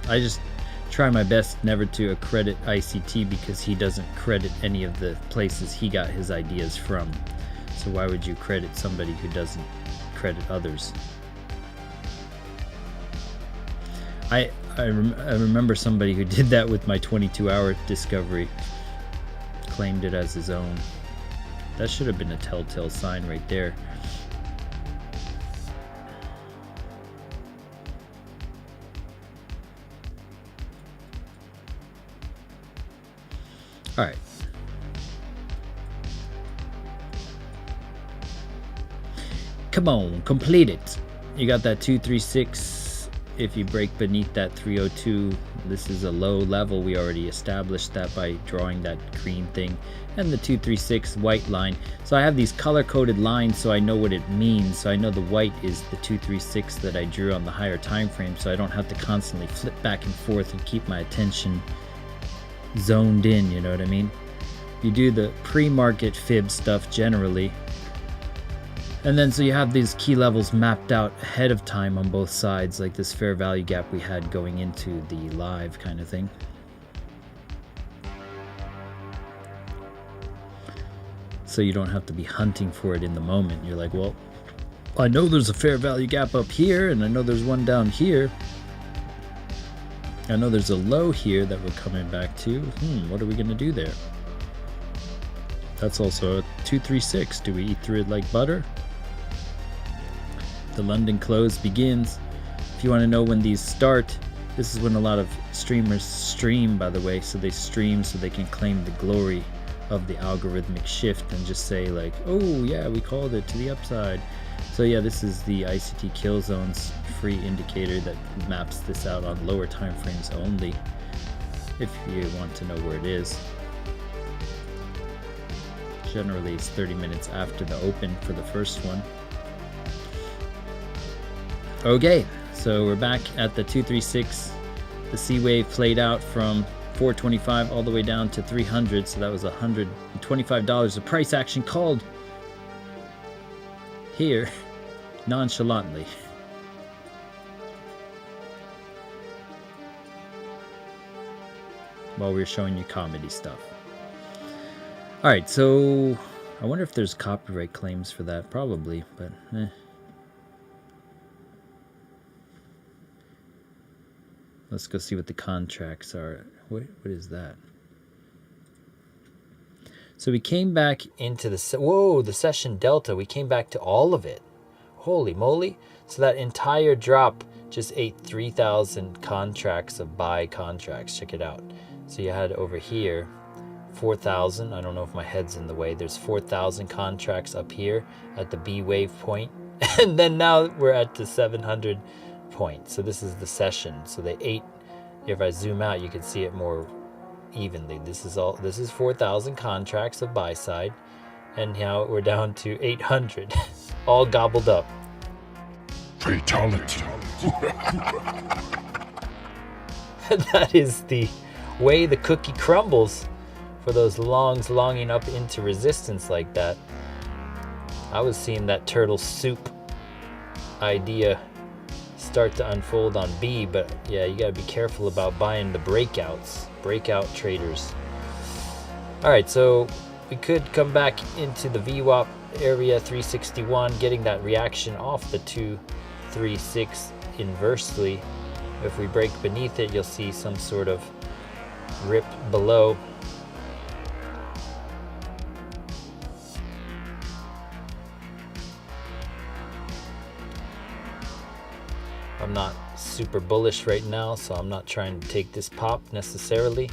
I just try my best never to accredit ICT because he doesn't credit any of the places he got his ideas from. So why would you credit somebody who doesn't credit others? I remember somebody who did that with my 22-hour discovery, claimed it as his own. That should have been a telltale sign right there. All right. Come on, complete it. You got that 236. If you break beneath that 302, this is a low level. We already established that by drawing that green thing, and the 236 white line. So I have these color-coded lines so I know what it means. So I know the white is the 236 that I drew on the higher time frame, so I don't have to constantly flip back and forth and keep my attention zoned in, you know what I mean? You do the pre-market fib stuff generally, and then so you have these key levels mapped out ahead of time on both sides, like this fair value gap we had going into the live kind of thing. So you don't have to be hunting for it in the moment. You're like, well, I know there's a fair value gap up here, and I know there's one down here. I know there's a low here that we're coming back to. What are we gonna do there? That's also a 236. Do we eat through it like butter? The London close begins. If you want to know when these start, this is when a lot of streamers stream, by the way. So they stream so they can claim the glory of the algorithmic shift and just say like, oh yeah, we called it to the upside. So yeah, this is the ICT kill zones free indicator that maps this out on lower time frames only, if you want to know where it is. Generally it's 30 minutes after the open for the first one. Okay, so we're back at the 236. The C wave played out from 425 all the way down to 300, so that was $125 of price action called here nonchalantly. While we were showing you comedy stuff. Alright, so I wonder if there's copyright claims for that. Probably, but Let's go see what the contracts are. What is that? So we came back into the session delta. We came back to all of it. Holy moly. So that entire drop just ate 3,000 contracts of buy contracts. Check it out. So you had over here 4,000. I don't know if my head's in the way. There's 4,000 contracts up here at the B wave point. And then now we're at the 700 point. So this is the session. So they ate, if I zoom out, you can see it more evenly. This is 4,000 contracts of buy side, and now we're down to 800, all gobbled up. Fatality. That is the way the cookie crumbles for those longs longing up into resistance like that. I was seeing that turtle soup idea start to unfold on B, but yeah, you gotta be careful about buying the breakout traders. All right, so we could come back into the VWAP area 361, getting that reaction off the 236 inversely. If we break beneath it, you'll see some sort of rip below. I'm not super bullish right now, so I'm not trying to take this pop necessarily.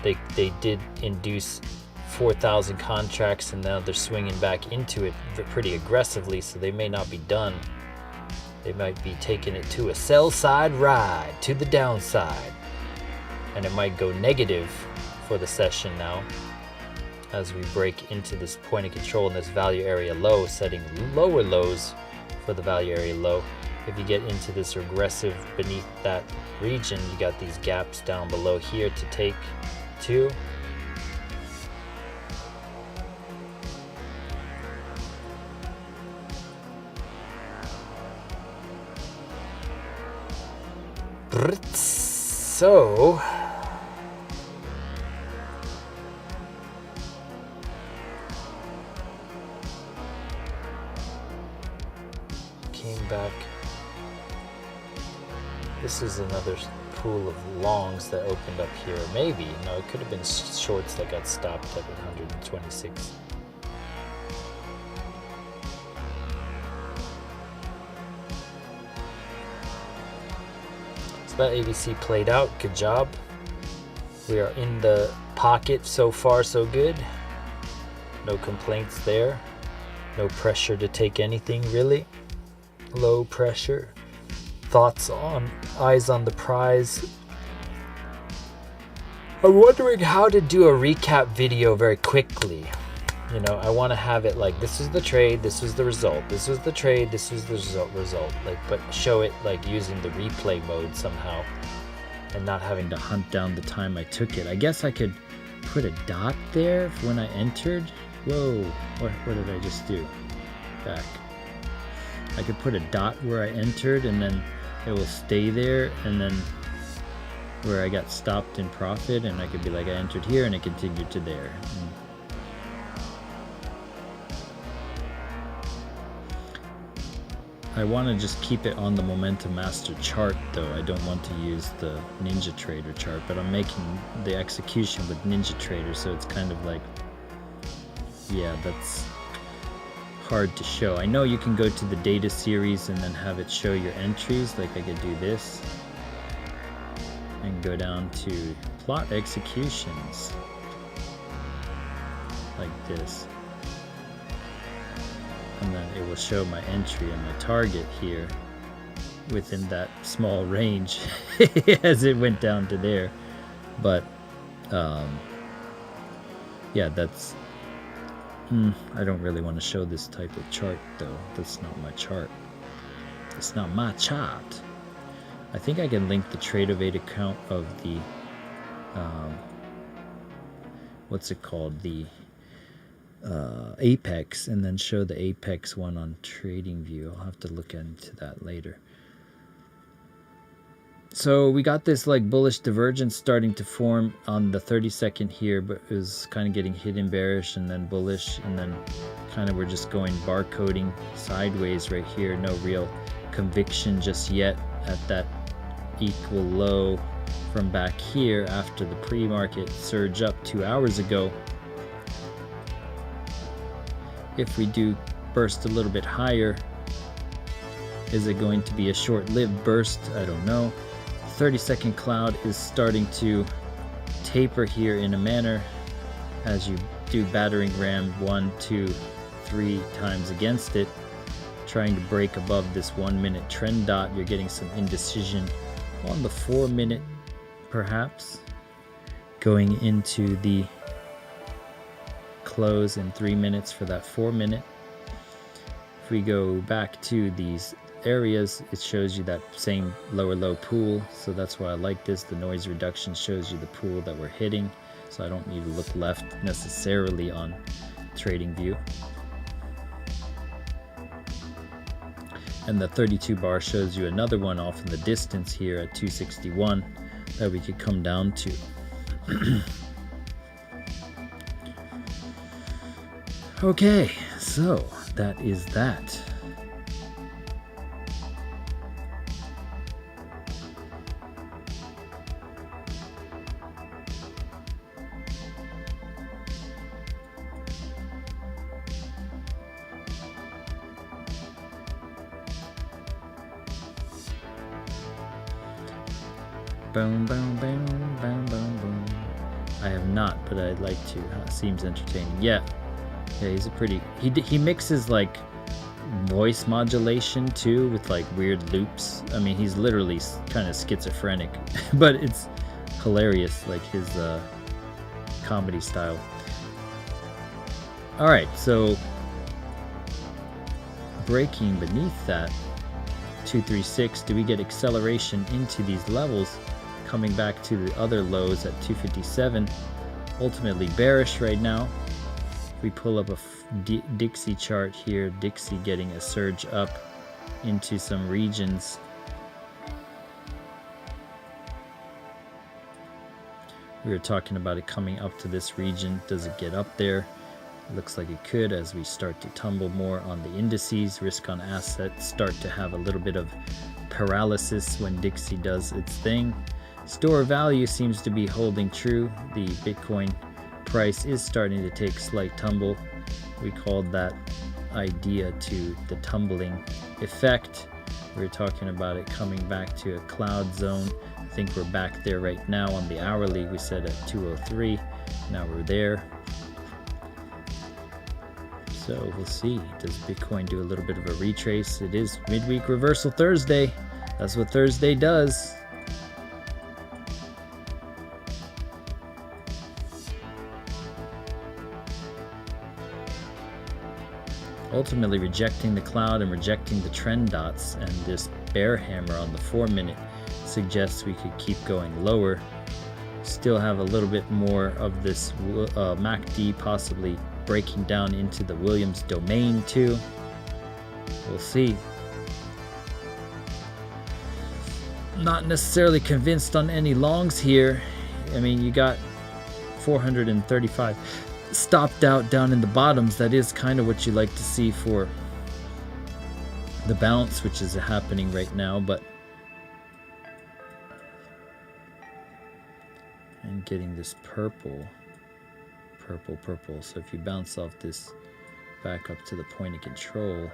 They did induce 4,000 contracts, and now they're swinging back into it pretty aggressively, so they may not be done. They might be taking it to a sell side ride to the downside, and it might go negative for the session now as we break into this point of control in this value area low, setting lower lows for the value area low. If you get into this regressive beneath that region, you got these gaps down below here to take to. So came back. This is another pool of longs that opened up here. Maybe, no, it could have been shorts that got stopped at 126. So that ABC played out. Good job. We are in the pocket so far, so good. No complaints there. No pressure to take anything, really. Low pressure. Thoughts on, eyes on the prize. I'm wondering how to do a recap video very quickly. You know, I want to have it like, this is the trade, this was the result, this was the trade, this was the result. Like, but show it like using the replay mode somehow and not having to hunt down the time I took it. I guess I could put a dot there when I entered. Whoa, what did I just do? Back. I could put a dot where I entered and then it will stay there, and then where I got stopped in profit, and I could be like, I entered here and it continued to there. I want to just keep it on the Momentum Master chart though. I don't want to use the Ninja Trader chart, but I'm making the execution with Ninja Trader, so it's kind of like, yeah, that's hard to show. I know you can go to the data series and then have it show your entries. Like I could do this and go down to plot executions like this, and then it will show my entry and my target here within that small range as it went down to there. But yeah, that's I don't really want to show this type of chart though. That's not my chart. It's not my chart. I think I can link the Tradeovate account of the what's it called, the Apex, and then show the Apex one on TradingView. I'll have to look into that later. So we got this like bullish divergence starting to form on the 30-second here, but it was kind of getting hidden bearish and then bullish, and then kind of we're just going barcoding sideways right here. No real conviction just yet at that equal low from back here after the pre-market surge up 2 hours ago. If we do burst a little bit higher, is it going to be a short-lived burst? I don't know. 30-second cloud is starting to taper here in a manner as you do battering ram 1, 2, 3 times against it, trying to break above this 1 minute trend dot. You're getting some indecision on the 4 minute, perhaps going into the close in 3 minutes for that 4 minute. If we go back to these areas, it shows you that same lower low pool, so that's why I like this. The noise reduction shows you the pool that we're hitting, so I don't need to look left necessarily on TradingView. And the 32 bar shows you another one off in the distance here at 261 that we could come down to. Okay, so that is that. Boom, boom, boom, boom, boom, boom. I have not, but I'd like to. Seems entertaining. Yeah, he's a pretty. He mixes like voice modulation too with like weird loops. I mean, he's literally kind of schizophrenic, but it's hilarious, like his comedy style. All right, so breaking beneath that 236, do we get acceleration into these levels? Coming back to the other lows at 257, ultimately bearish right now. We pull up a Dixie chart here, Dixie getting a surge up into some regions. We were talking about it coming up to this region. Does it get up there? Looks like it could as we start to tumble more on the indices. Risk on assets start to have a little bit of paralysis when Dixie does its thing. Store value seems to be holding true. The Bitcoin price is starting to take slight tumble. We called that idea to the tumbling effect. We were talking about it coming back to a cloud zone. I think we're back there right now on the hourly. We said at 203. Now we're there. So we'll see. Does Bitcoin do a little bit of a retrace? It is midweek reversal Thursday. That's what Thursday does. Ultimately rejecting the cloud and rejecting the trend dots, and this bear hammer on the 4-minute suggests we could keep going lower. Still have a little bit more of this MACD possibly breaking down into the Williams domain too. We'll see. Not necessarily convinced on any longs here. I mean, you got 435 stopped out down in the bottoms. That is kind of what you like to see for the bounce, which is happening right now. But and getting this purple. So if you bounce off this back up to the point of control,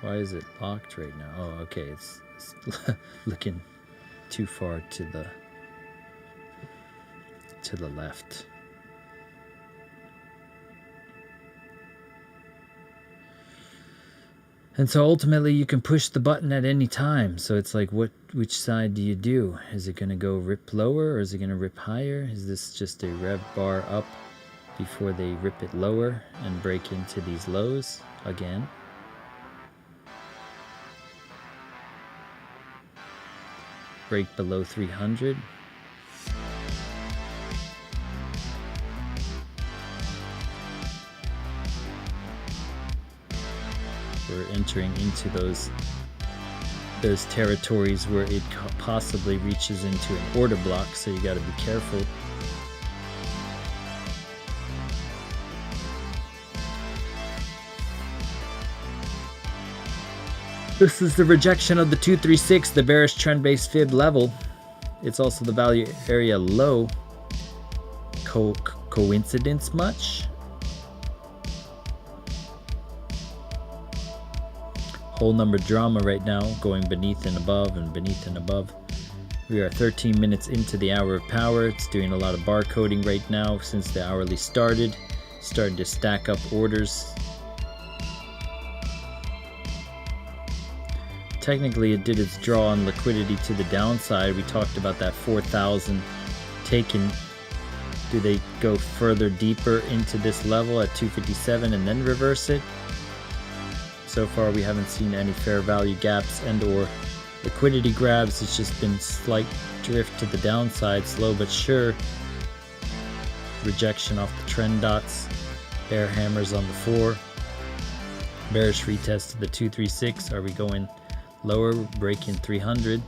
why is it locked right now? Oh, okay, it's looking too far to the left. And so ultimately you can push the button at any time. So it's like, which side do you do? Is it going to go rip lower, or is it going to rip higher? Is this just a rev bar up before they rip it lower and break into these lows again? Break below 300. We're entering into those territories where it possibly reaches into an order block, so you got to be careful. This is the rejection of the 236, the bearish trend-based fib level. It's also the value area low. Coincidence much? Whole number drama right now, going beneath and above and beneath and above. We are 13 minutes into the hour of power. It's doing a lot of barcoding right now since the hourly started. Starting to stack up orders. Technically, it did its draw on liquidity to the downside. We talked about that 4,000 taken. Do they go further deeper into this level at 257 and then reverse it? So far, we haven't seen any fair value gaps and or liquidity grabs. It's just been slight drift to the downside, slow but sure. Rejection off the trend dots. Bear hammers on the 4. Bearish retest to the 236. Are we going lower, breaking 300?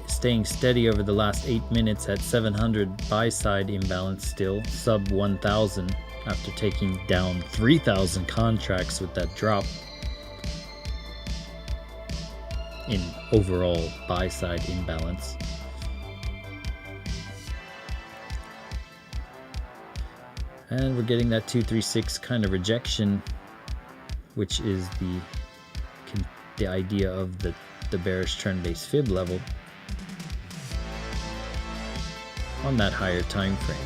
Staying steady over the last 8 minutes at 700 buy side imbalance, still sub 1,000 after taking down 3,000 contracts with that drop in overall buy side imbalance. And we're getting that 236 kind of rejection, which is the idea of the bearish trend-based fib level on that higher time frame.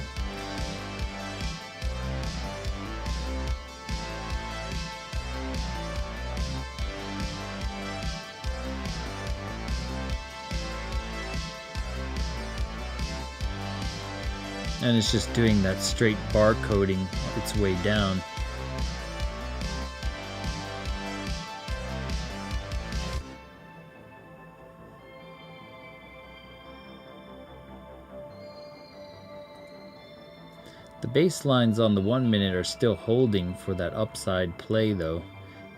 And it's just doing that straight bar coding its way down. The baselines on the 1 minute are still holding for that upside play though,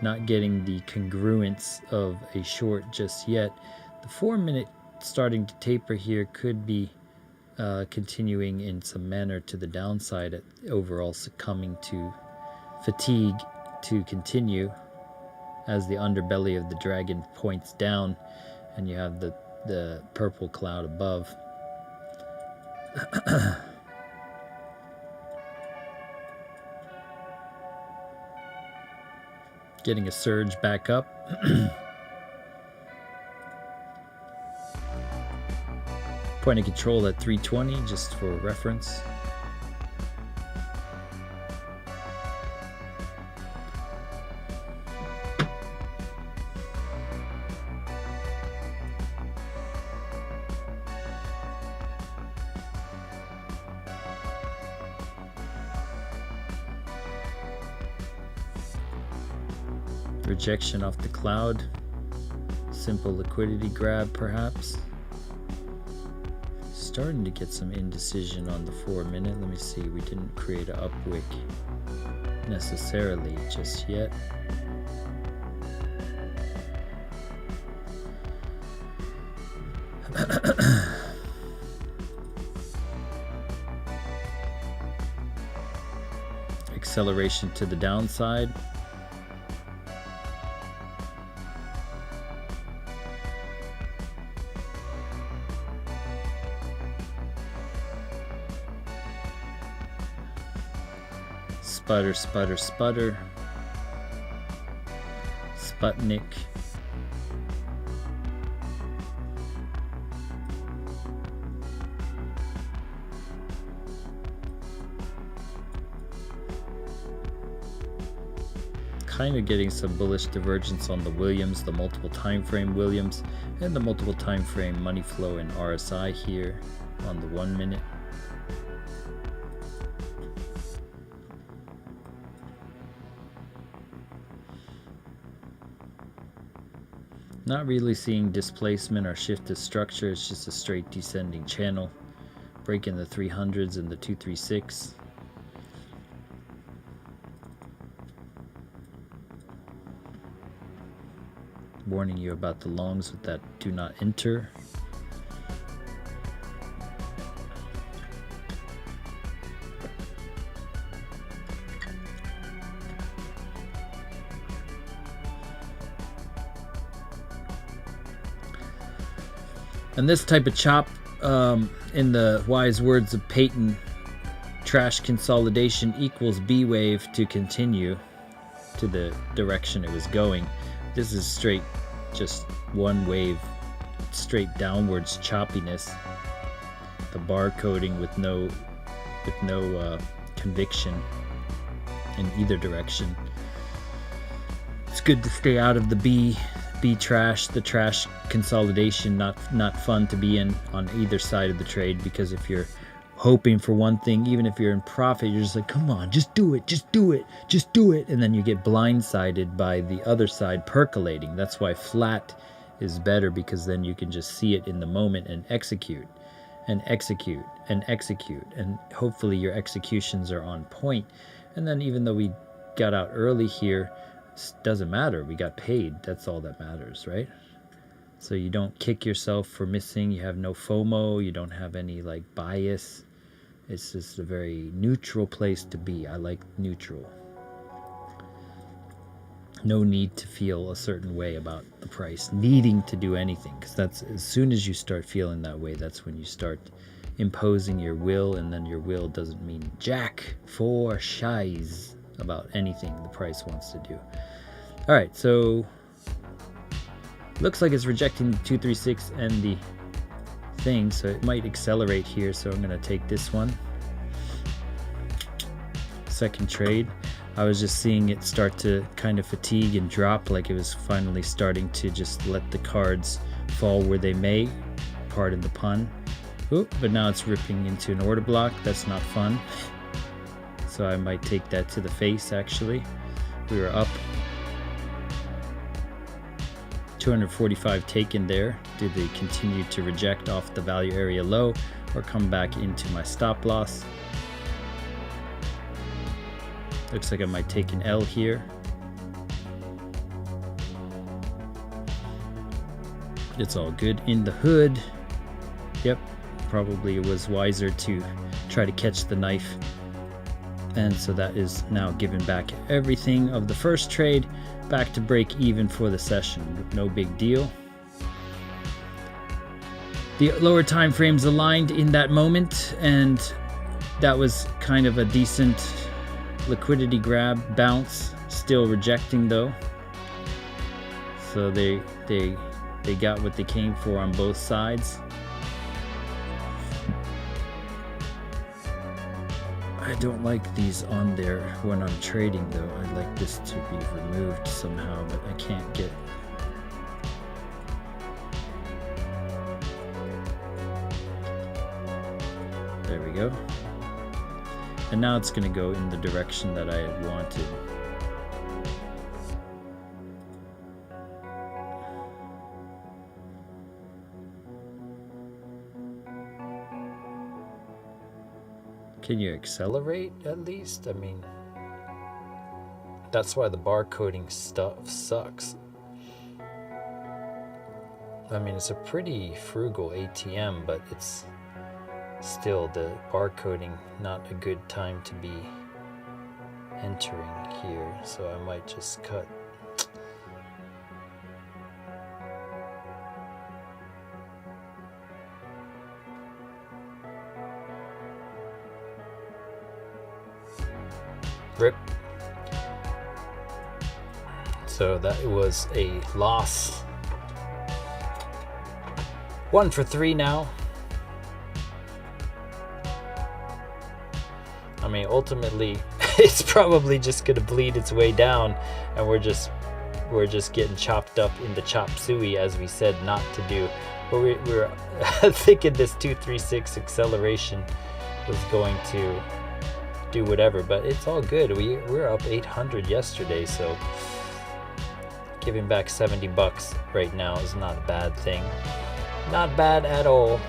not getting the congruence of a short just yet. The 4 minute starting to taper here could be continuing in some manner to the downside, at overall succumbing to fatigue to continue as the underbelly of the dragon points down and you have the purple cloud above. Getting a surge back up. Point of control at 320, just for reference. Rejection off the cloud. Simple liquidity grab, perhaps. Starting to get some indecision on the 4-minute. Let me see. We didn't create an up wick necessarily just yet. Acceleration to the downside. Sputter, sputter, sputter. Sputnik. Kind of getting some bullish divergence on the Williams, the multiple time frame Williams, and the multiple time frame money flow and RSI here on the 1-minute. Not really seeing displacement or shift of structure. It's just a straight descending channel, breaking the 300s and the 236. Warning you about the longs with that do not enter. And this type of chop, in the wise words of Peyton, trash consolidation equals B wave to continue to the direction it was going. This is straight, just one wave, straight downwards choppiness. The bar coding with no conviction in either direction. It's good to stay out of the B trash, the trash consolidation. Not fun to be in on either side of the trade, because if you're hoping for one thing, even if you're in profit, you're just like, come on, just do it, just do it, just do it, and then you get blindsided by the other side percolating. That's why flat is better, because then you can just see it in the moment and execute and execute and execute, and hopefully your executions are on point. And then even though we got out early here, doesn't matter, we got paid. That's all that matters, right? So you don't kick yourself for missing, you have no FOMO, you don't have any like bias. It's just a very neutral place to be. I like neutral. No need to feel a certain way about the price, needing to do anything, because that's, as soon as you start feeling that way, that's when you start imposing your will, and then your will doesn't mean jack for shies about anything the price wants to do. All right, so looks like it's rejecting the 236 and the thing, so it might accelerate here. So I'm going to take this one. Second trade. I was just seeing it start to kind of fatigue and drop, like it was finally starting to just let the cards fall where they may. Pardon the pun. Oop, but now it's ripping into an order block. That's not fun. So I might take that to the face, actually. We were up 245 taken there. Do they continue to reject off the value area low or come back into my stop loss? Looks like I might take an L here. It's all good in the hood. Yep, probably it was wiser to try to catch the knife. And so that is now giving back everything of the first trade, back to break even for the session. No big deal. The lower time frames aligned in that moment, and that was kind of a decent liquidity grab bounce. Still rejecting though. So they got what they came for on both sides. I don't like these on there when I'm trading though. I'd like this to be removed somehow, but I can't get. There we go. And now it's going to go in the direction that I had wanted. Can you accelerate at least? I mean, that's why the barcoding stuff sucks. I mean, it's a pretty frugal ATM, but it's still the barcoding not a good time to be entering here. So I might just cut. Rip. So that was a loss. 1 for 3 now. I mean, ultimately, it's probably just gonna bleed its way down, and we're just getting chopped up in the chop suey, as we said not to do. But we're thinking this 236 acceleration was going to do whatever, but it's all good. We're up 800 yesterday, so giving back 70 bucks right now is not a bad thing. Not bad at all.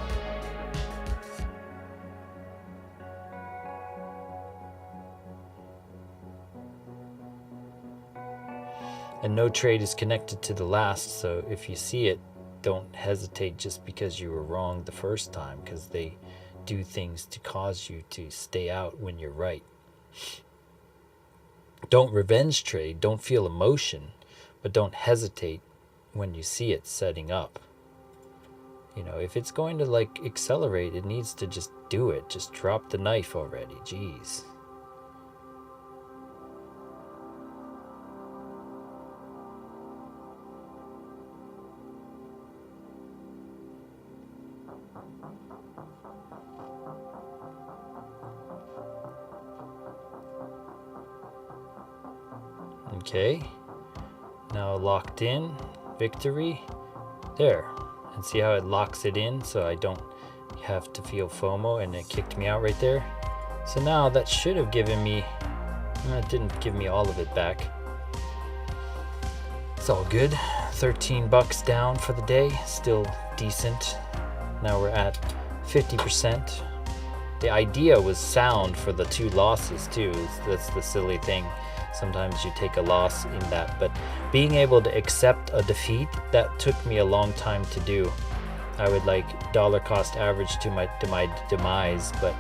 And no trade is connected to the last, so if you see it, don't hesitate just because you were wrong the first time, because they do things to cause you to stay out when you're right. Don't revenge trade, don't feel emotion, but don't hesitate when you see it setting up. You know, if it's going to like accelerate, it needs to just do it. Just drop the knife already. Jeez. Okay, now locked in, victory, there, and see how it locks it in so I don't have to feel FOMO, and it kicked me out right there. So now that should have given me, it didn't give me all of it back. It's all good. 13 bucks down for the day, still decent. Now we're at 50%. The idea was sound for the 2 losses too. That's the silly thing. Sometimes you take a loss in that, but being able to accept a defeat, that took me a long time to do. I would like dollar cost average to my demise, but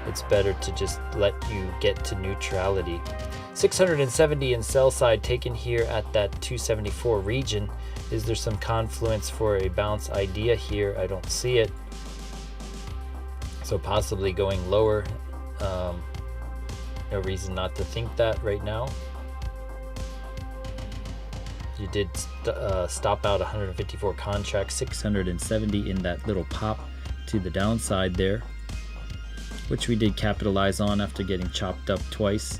it's better to just let you get to neutrality. 670 in sell side taken here at that 274 region. Is there some confluence for a bounce idea here? I don't see it. So possibly going lower. No reason not to think that right now. You did stop out 154 contracts, 670 in that little pop to the downside there, which we did capitalize on after getting chopped up twice,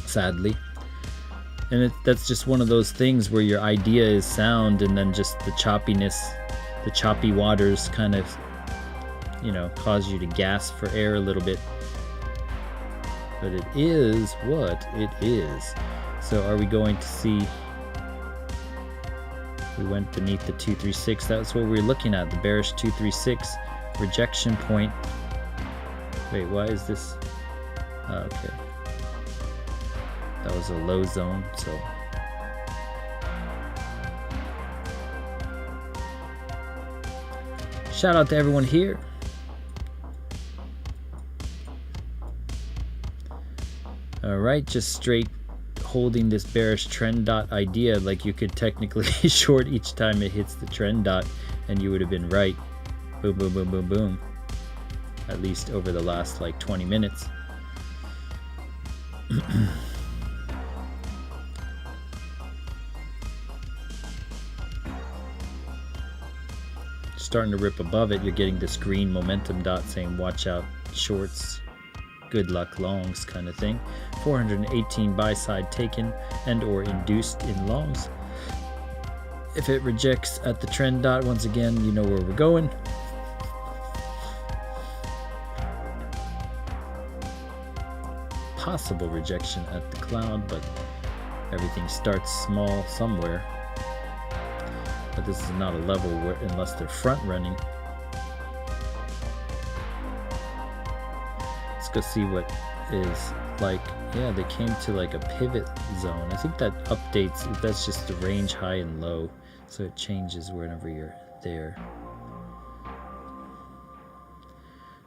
sadly. And that's just one of those things where your idea is sound, and then just the choppiness, the choppy waters kind of, you know, cause you to gasp for air a little bit. But it is what it is. So are we going to see, we went beneath the 236, that's what we're looking at, the bearish 236 rejection point. Wait, why is this? Oh, okay, that was a low zone. So shout out to everyone here. All right, just straight holding this bearish trend dot idea. Like, you could technically short each time it hits the trend dot and you would have been right. Boom, boom, boom, boom, boom. At least over the last like 20 minutes. starting to rip above it, you're getting this green momentum dot saying watch out shorts, good luck longs kind of thing. 418 buy side taken and or induced in longs. If it rejects at the trend dot, once again, you know where we're going. Possible rejection at the cloud, but everything starts small somewhere. But this is not a level where, unless they're front running. Let's go see what is like. Yeah, they came to like a pivot zone. I think that updates, that's just the range high and low, so it changes whenever you're there.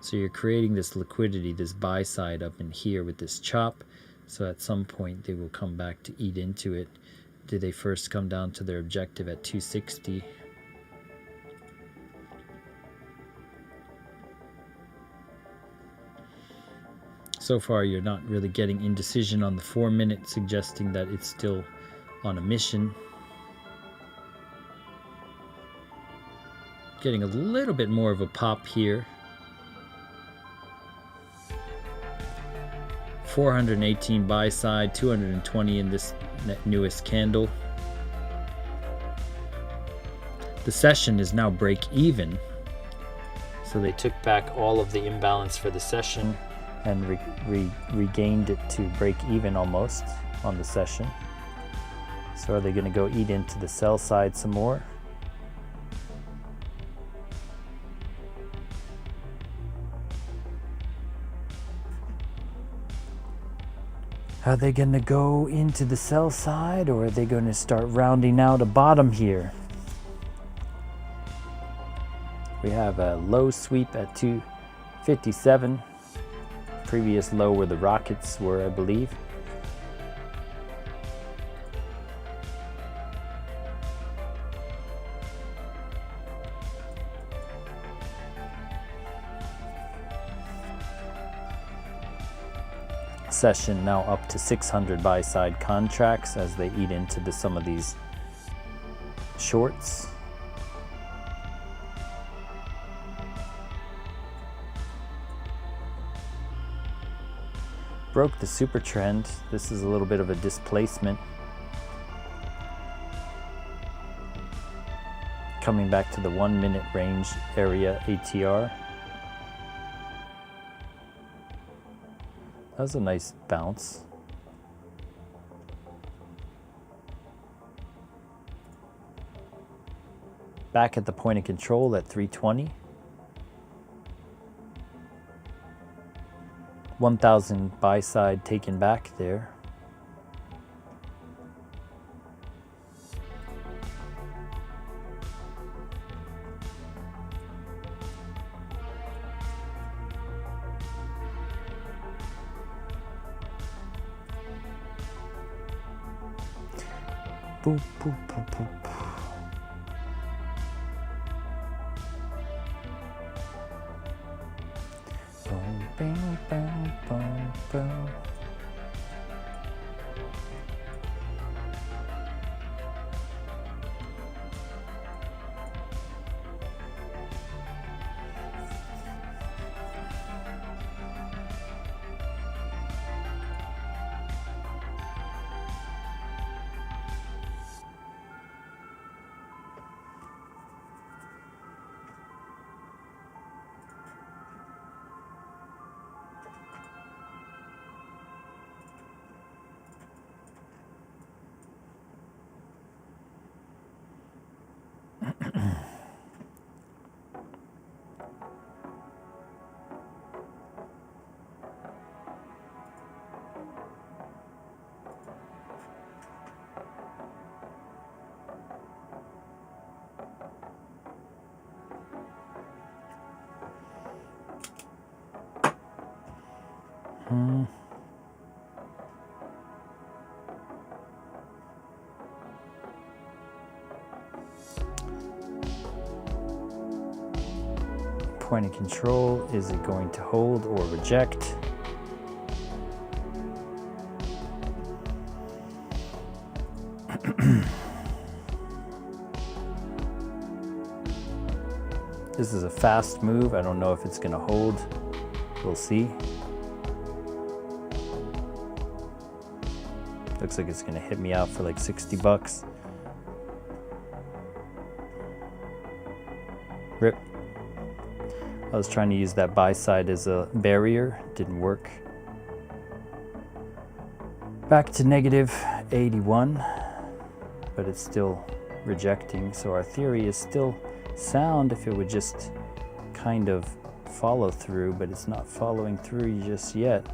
So you're creating this liquidity, this buy side up in here with this chop. So at some point they will come back to eat into it. Did they first come down to their objective at 260? So far you're not really getting indecision on the 4-minute, suggesting that it's still on a mission. Getting a little bit more of a pop here. 418 buy side, 220 in this newest candle. The session is now break even. So they took back all of the imbalance for the session and regained it to break even almost on the session. So are they going to go eat into the sell side some more? Are they going to go into the sell side, or are they going to start rounding out a bottom here? We have a low sweep at 257. Previous low where the rockets were, I believe. Session now up to 600 buy side contracts as they eat into some of these shorts. Broke the super trend. This is a little bit of a displacement. Coming back to the 1-minute range area ATR. That was a nice bounce. Back at the point of control at 320. 1,000 buy side taken back there. Boop, boop, boop, boop. Boom, bing, boom, boom, boom. Point of control, is it going to hold or reject? This is a fast move. I don't know if it's going to hold. We'll see. Looks like it's going to hit me out for like 60 bucks. Rip. I was trying to use that buy side as a barrier. Didn't work. Back to negative 81, but it's still rejecting. So our theory is still sound if it would just kind of follow through, but it's not following through just yet.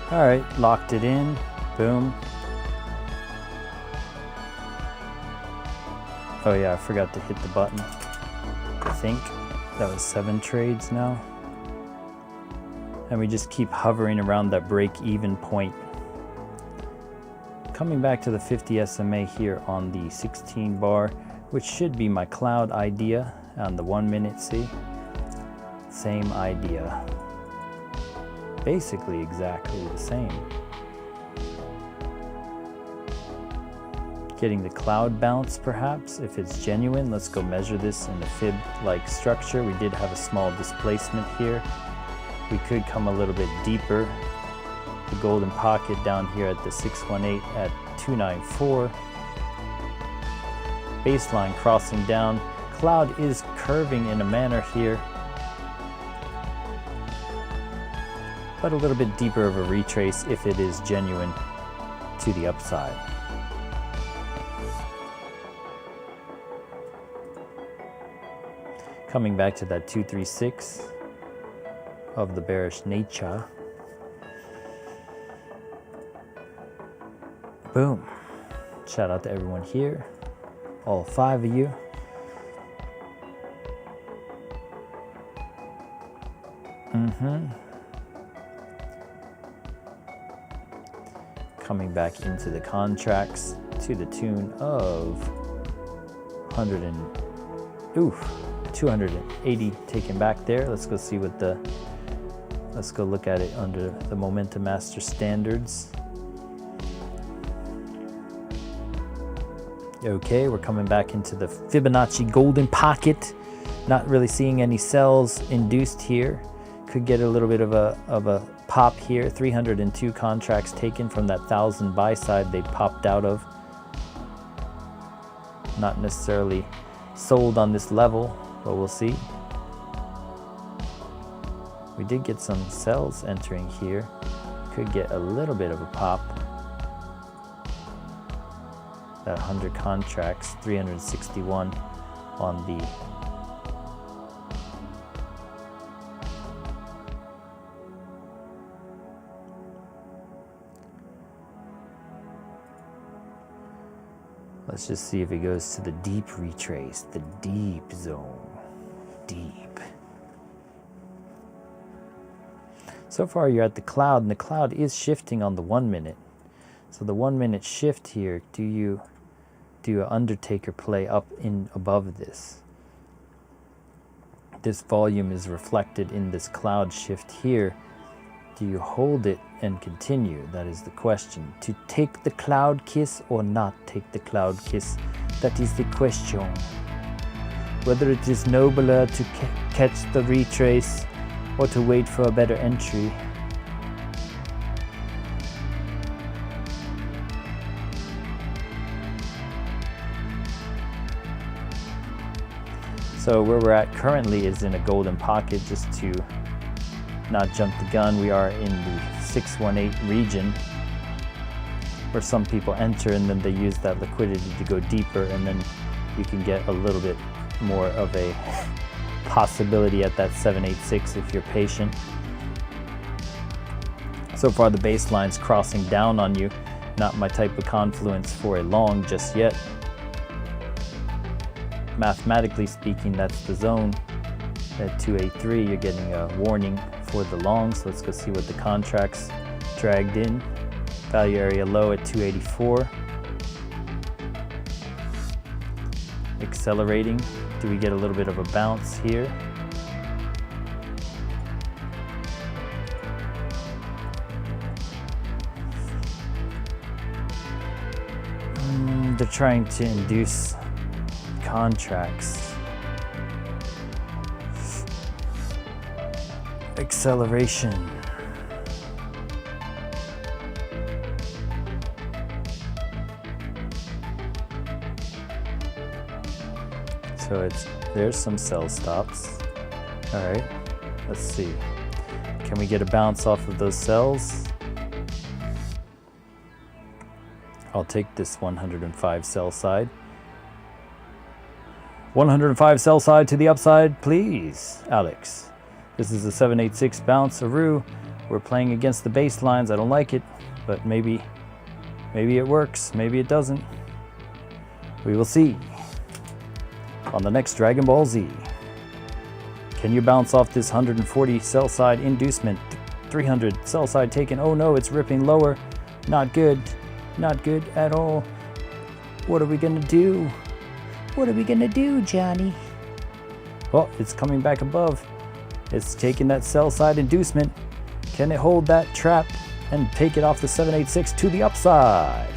All right, locked it in, boom. Oh yeah, I forgot to hit the button. I think that was 7 trades now. And we just keep hovering around that break-even point. Coming back to the 50 SMA here on the 16 bar, which should be my cloud idea on the 1 minute, see? Same idea. Basically exactly the same. Getting the cloud bounce perhaps, if it's genuine. Let's go measure this in the fib-like structure. We did have a small displacement here. We could come a little bit deeper. The golden pocket down here at the 618 at 294. Baseline crossing down. Cloud is curving in a manner here, but a little bit deeper of a retrace if it is genuine to the upside. Coming back to that 236 of the bearish nature. Boom. Shout out to everyone here, all 5 of you. Coming back into the contracts to the tune of 280 taken back there. Let's go see what let's go look at it under the Momentum Master standards. Okay, we're coming back into the Fibonacci golden pocket. Not really seeing any sells induced here. Could get a little bit of a pop here. 302 contracts taken from that 1,000 buy side they popped out of. Not necessarily sold on this level, but we'll see. We did get some sells entering here. Could get a little bit of a pop. That 100 contracts, 361 on the let's just see if it goes to the deep retrace, the deep zone. Deep. So far you're at the cloud, and the cloud is shifting on the 1 minute. So the 1 minute shift here, do you do an undertaker play up in above this? This volume is reflected in this cloud shift here. Do you hold it and continue? That is the question. To take the cloud kiss or not take the cloud kiss, that is the question. Whether it is nobler to catch the retrace or to wait for a better entry. So where we're at currently is in a golden pocket. Just to not jump the gun, we are in the 618 region where some people enter and then they use that liquidity to go deeper, and then you can get a little bit more of a possibility at that 786 if you're patient. So far the baseline's crossing down on you. Not my type of confluence for a long just yet. Mathematically speaking, that's the zone. At 283, you're getting a warning for the longs. Let's go see what the contracts dragged in. Value area low at 284. accelerating. Do we get a little bit of a bounce here? They're trying to induce contracts. Acceleration. So there's some sell stops. All right, let's see. Can we get a bounce off of those sells? I'll take this 105 sell side. 105 sell side to the upside, please, Alex. This is a 786 bounce, Aru. We're playing against the baselines. I don't like it, but maybe it works. Maybe it doesn't. We will see. On the next Dragon Ball Z. Can you bounce off this 140 sell side inducement? 300 sell side taken. Oh no, it's ripping lower. Not good. Not good at all. What are we gonna do? What are we gonna do, Johnny? Oh, it's coming back above. It's taking that sell side inducement. Can it hold that trap and take it off the 786 to the upside?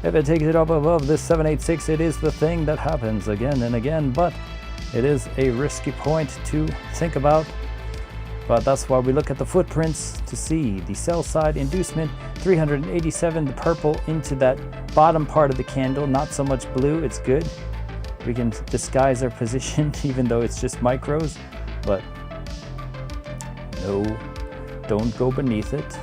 If it takes it up above this 786, it is the thing that happens again and again, but it is a risky point to think about. But that's why we look at the footprints to see the sell side inducement, 387, the purple into that bottom part of the candle, not so much blue, it's good. We can disguise our position even though it's just micros, but no, don't go beneath it.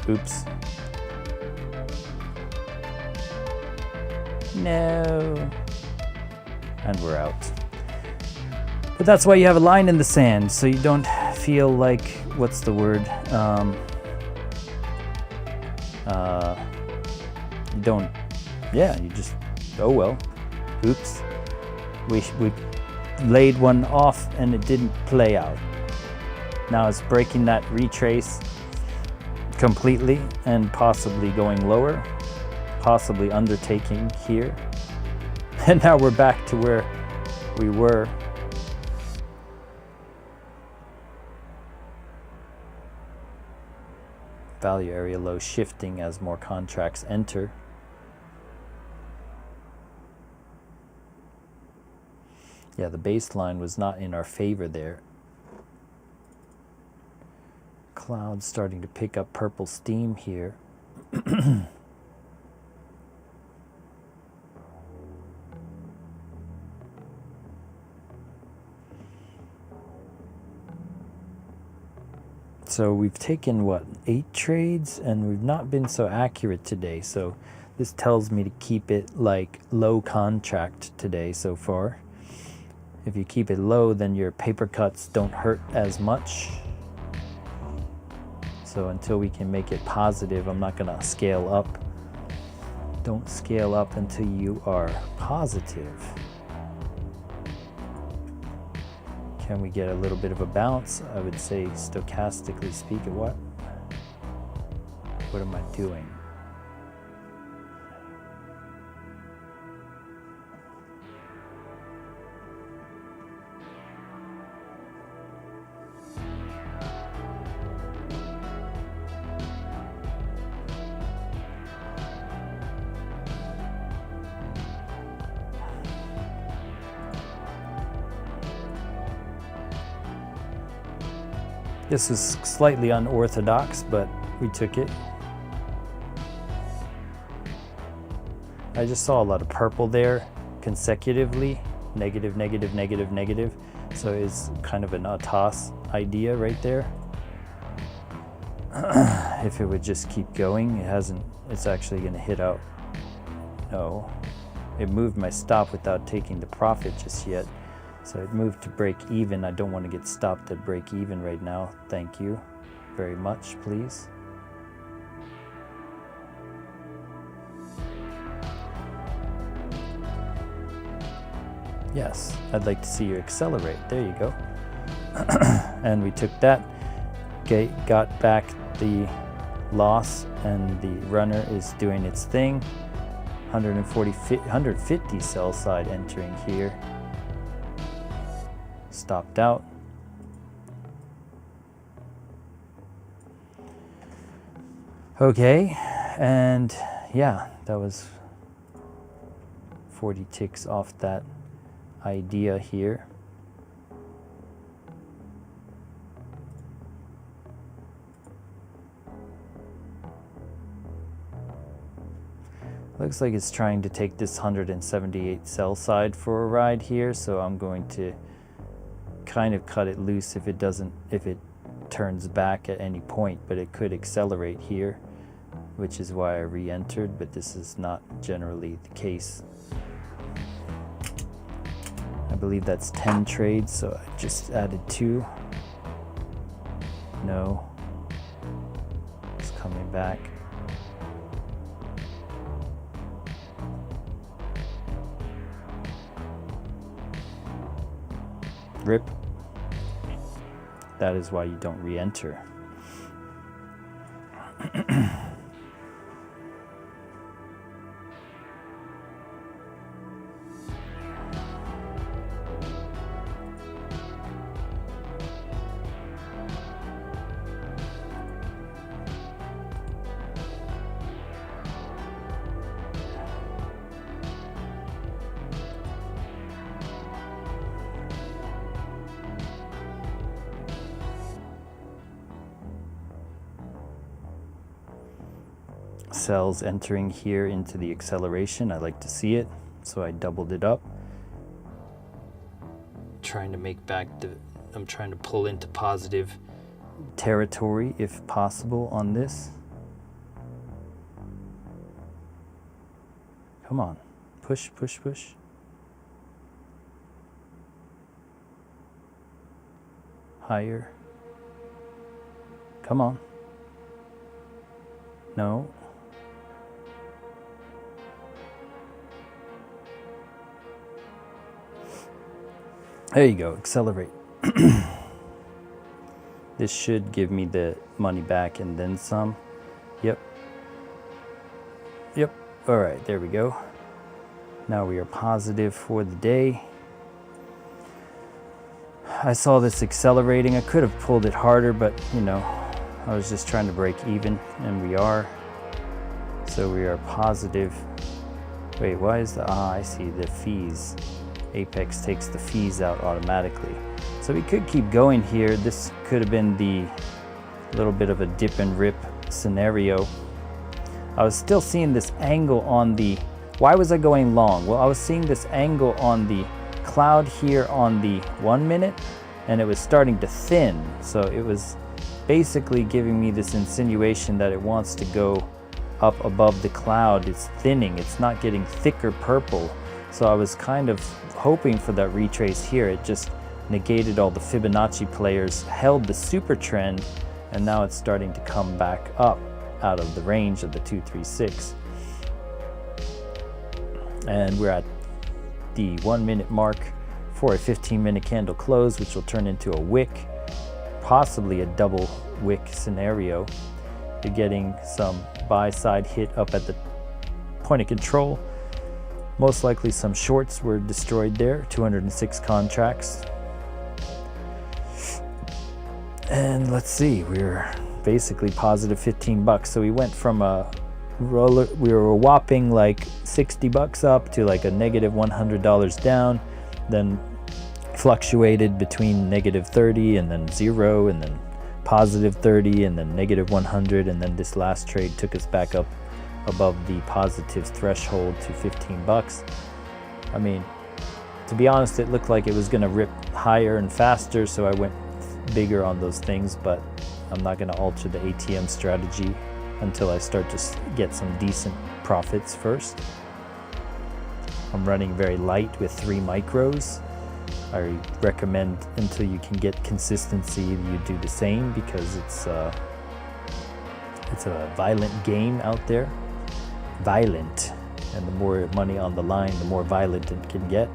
Oops. No. And we're out. But that's why you have a line in the sand, so you don't feel like, what's the word? You don't, yeah, you just, oh well. Oops. We laid one off and it didn't play out. Now it's breaking that retrace completely and possibly going lower, possibly undertaking here. And now we're back to where we were. Value area low shifting as more contracts enter. Yeah, the baseline was not in our favor there. Clouds starting to pick up purple steam here. So we've taken, what, 8 trades, and we've not been so accurate today. So this tells me to keep it like low contract today so far. If you keep it low, then your paper cuts don't hurt as much. So until we can make it positive, I'm not gonna scale up. Don't scale up until you are positive. Can we get a little bit of a bounce? I would say, stochastically speaking, what am I doing? This is slightly unorthodox, but we took it. I just saw a lot of purple there consecutively. Negative, negative, negative, negative. So it's kind of an toss idea right there. If it would just keep going, it hasn't. It's actually going to hit out. No. It moved my stop without taking the profit just yet. So it moved to break even. I don't want to get stopped at break even right now. Thank you very much, please. Yes, I'd like to see you accelerate. There you go. And we took that. got back the loss, and the runner is doing its thing. 150 sell side entering here. Stopped out. Okay, and yeah, that was 40 ticks off that idea here. Looks like it's trying to take this 178 sell side for a ride here, so I'm going to kind of cut it loose if it turns back at any point, but it could accelerate here, which is why I re-entered, but this is not generally the case. I believe that's 10 trades, so I just added 2. No, it's coming back. Rip. That is why you don't re-enter. Cells entering here into the acceleration. I like to see it, so I doubled it up. Trying to make back I'm trying to pull into positive territory if possible on this. Come on, push, push, push. Higher. Come on. No. There you go, accelerate. This should give me the money back and then some. Yep. Yep, all right, there we go. Now we are positive for the day. I saw this accelerating. I could have pulled it harder, but you know, I was just trying to break even, and we are. So we are positive. Wait, why is I see the fees. Apex takes the fees out automatically. So we could keep going here. This could have been the little bit of a dip and rip scenario. I was still seeing this angle on the, why was I going long? Well, I was seeing this angle on the cloud here on the 1 minute, and it was starting to thin. So it was basically giving me this insinuation that it wants to go up above the cloud. It's thinning, it's not getting thicker purple. So I was kind of hoping for that retrace here. It just negated all the Fibonacci players, held the super trend, and now it's starting to come back up out of the range of the 236. And we're at the 1 minute mark for a 15-minute candle close, which will turn into a wick, possibly a double wick scenario. You're getting some buy side hit up at the point of control. Most likely some shorts were destroyed there, 206 contracts. And let's see, we're basically positive 15 bucks. So we went from a roller, we were a whopping like 60 bucks up to like a negative $100 down, then fluctuated between negative 30 and then 0 and then positive 30 and then negative 100, and then this last trade took us back up above the positive threshold to 15 bucks. I mean, to be honest, it looked like it was gonna rip higher and faster, so I went bigger on those things, but I'm not gonna alter the ATM strategy until I start to get some decent profits first. I'm running very light with 3 micros. I recommend until you can get consistency, you do the same, because it's a violent game out there. Violent, and the more money on the line, the more violent it can get.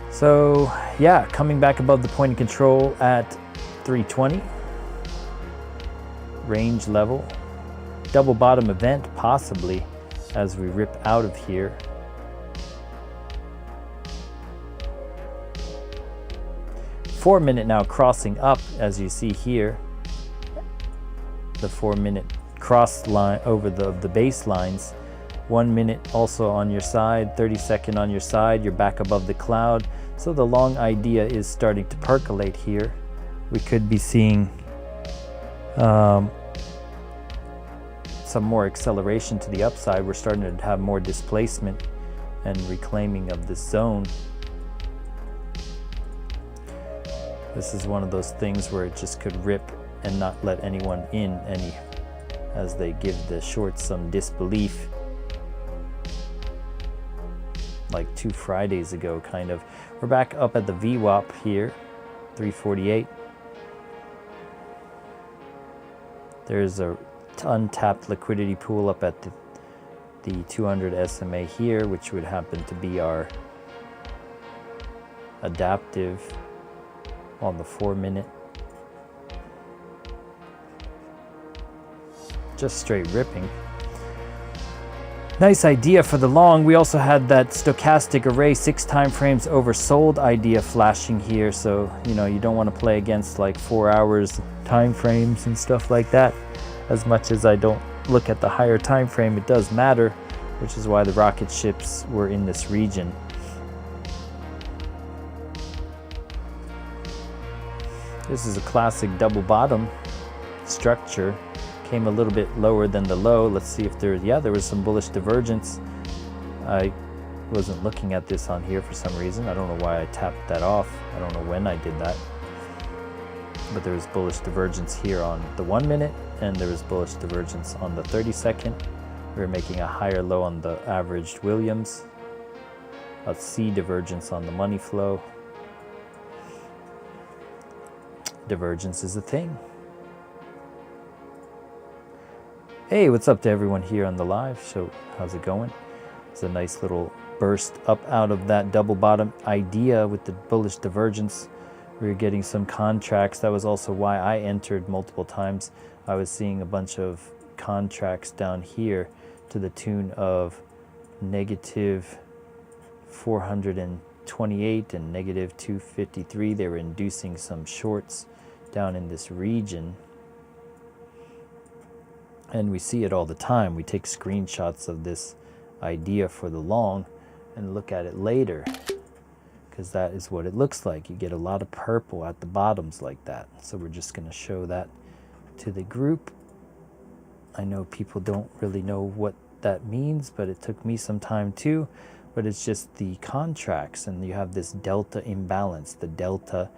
So yeah, coming back above the point of control at 320. Range level. Double bottom event possibly as we rip out of here. Four-minute now crossing up, as you see here. The 4-minute cross line over the baselines. 1 minute also on your side, 30-second on your side, you're back above the cloud. So the long idea is starting to percolate here. We could be seeing some more acceleration to the upside. We're starting to have more displacement and reclaiming of this zone. This is one of those things where it just could rip and not let anyone in as they give the shorts some disbelief. Like 2 Fridays ago, kind of. We're back up at the VWAP here, 348. There's a untapped liquidity pool up at the 200 SMA here, which would happen to be our adaptive on the 4-minute. Just straight ripping. Nice idea for the long. We also had that stochastic array 6 time frames oversold idea flashing here, so you know you don't want to play against like 4 hours time frames and stuff like that. As much as I don't look at the higher time frame, it does matter, which is why the rocket ships were in this region. This is a classic double bottom structure. Came a little bit lower than the low. Let's see if there was some bullish divergence. I wasn't looking at this on here for some reason. I don't know why I tapped that off. I don't know when I did that. But there was bullish divergence here on the 1 minute, and there was bullish divergence on the 30-second. We were making a higher low on the averaged Williams. Let's see divergence on the money flow. Divergence is a thing. Hey, what's up to everyone here on the live? So how's it going? It's a nice little burst up out of that double bottom idea with the bullish divergence. We were getting some contracts. That was also why I entered multiple times. I was seeing a bunch of contracts down here to the tune of negative 428 and negative 253. They were inducing some shorts down in this region. And we see it all the time. We take screenshots of this idea for the long and look at it later, because that is what it looks like. You get a lot of purple at the bottoms like that. So we're just going to show that to the group. I know people don't really know what that means, but it took me some time too. But it's just the contracts, and you have this delta imbalance. The delta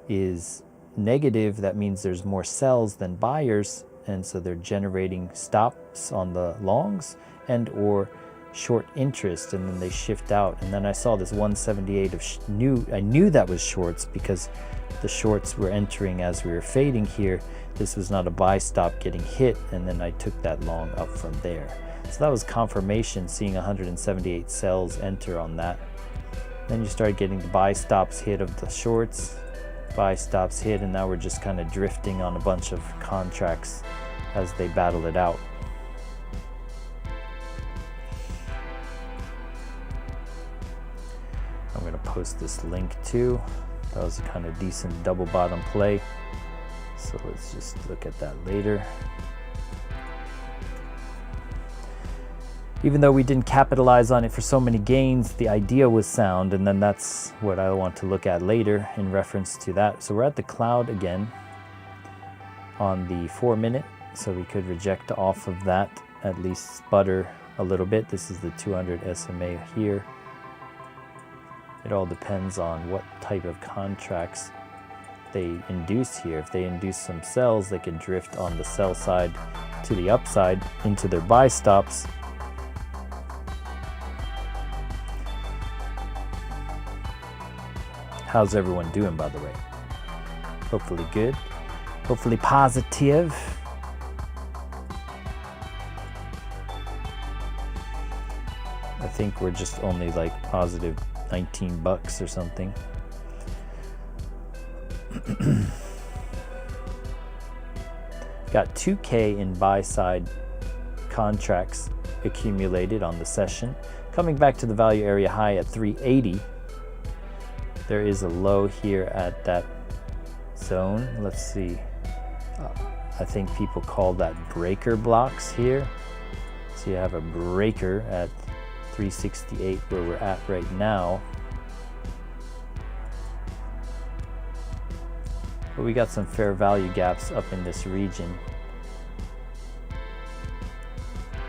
is negative. That means there's more sells than buyers, and so they're generating stops on the longs and or short interest, and then they shift out. And then I saw this 178 of I knew that was shorts because the shorts were entering as we were fading here. This was not a buy stop getting hit, and then I took that long up from there. So that was confirmation, seeing 178 sells enter on that. Then you start getting the buy stops hit of the shorts, buy stops hit, and now we're just kind of drifting on a bunch of contracts as they battle it out. I'm going to post this link too. That was a kind of decent double bottom play. So let's just look at that later. Even though we didn't capitalize on it for so many gains, the idea was sound, and then that's what I want to look at later in reference to that. So we're at the cloud again on the 4 minute, so we could reject off of that, at least sputter a little bit. This is the 200 SMA here. It all depends on what type of contracts they induce here. If they induce some sells, they can drift on the sell side to the upside into their buy stops. How's everyone doing, by the way? Hopefully good. Hopefully positive. I think we're just only like positive 19 bucks or something. Got 2K in buy side contracts accumulated on the session. Coming back to the value area high at 380. There is a low here at that zone. Let's see. I think people call that breaker blocks here. So you have a breaker at 368 where we're at right now. But we got some fair value gaps up in this region.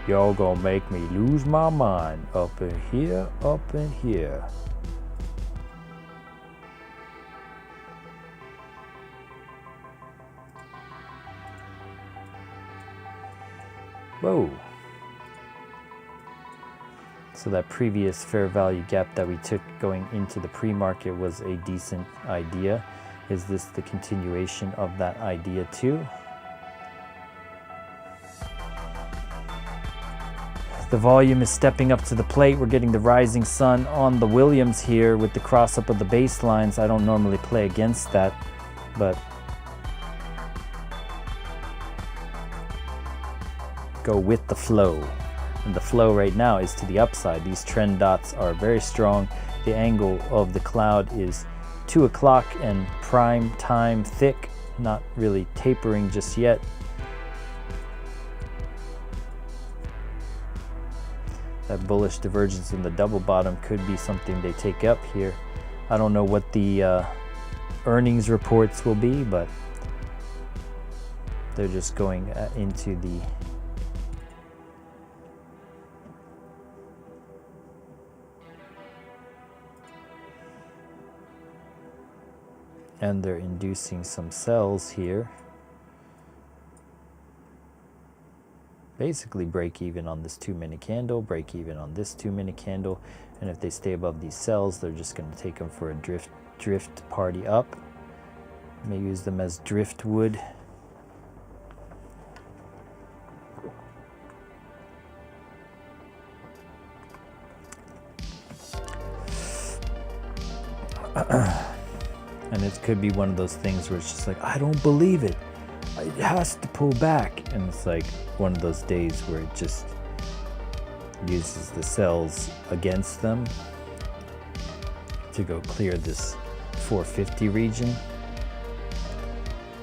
Y'all gonna make me lose my mind up in here, up in here. Whoa. So that previous fair value gap that we took going into the pre-market was a decent idea. Is this the continuation of that idea too? The volume is stepping up to the plate. We're getting the rising sun on the Williams here with the cross up of the baselines. I don't normally play against that, but go with the flow. And the flow right now is to the upside. These trend dots are very strong. The angle of the cloud is 2 o'clock and prime time thick, not really tapering just yet. That bullish divergence in the double bottom could be something they take up here. I don't know what the earnings reports will be, but they're just going into the and they're inducing some sells here. Basically break even on this 2-minute candle, break even on this 2-minute candle, and if they stay above these sells, they're just going to take them for a drift party up. May use them as driftwood. And it could be one of those things where it's just like, I don't believe it. It has to pull back. And it's like one of those days where it just uses the sells against them to go clear this 450 region.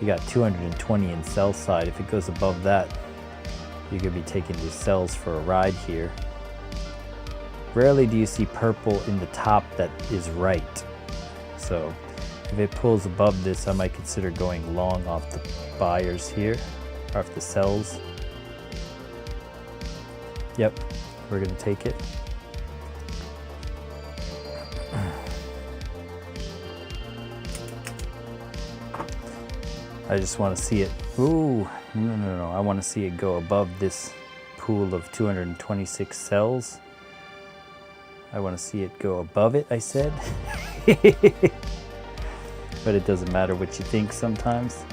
You got 220 in sell side. If it goes above that, you're going to be taking these sells for a ride here. Rarely do you see purple in the top that is right. So if it pulls above this, I might consider going long off the buyers here, or off the sells. Yep, we're going to take it. I just want to see it. Ooh, no. I want to see it go above this pool of 226 sells. I want to see it go above it, I said. But it doesn't matter what you think sometimes.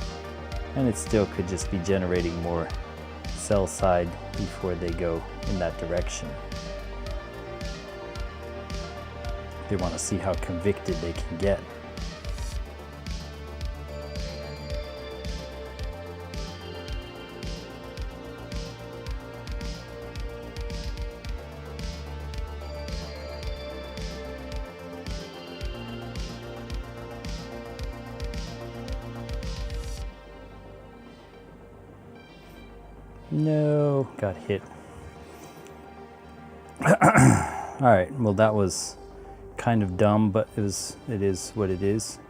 And it still could just be generating more sell side before they go in that direction. They want to see how convicted they can get. No, got hit. All right, well that was kind of dumb, but it is what it is.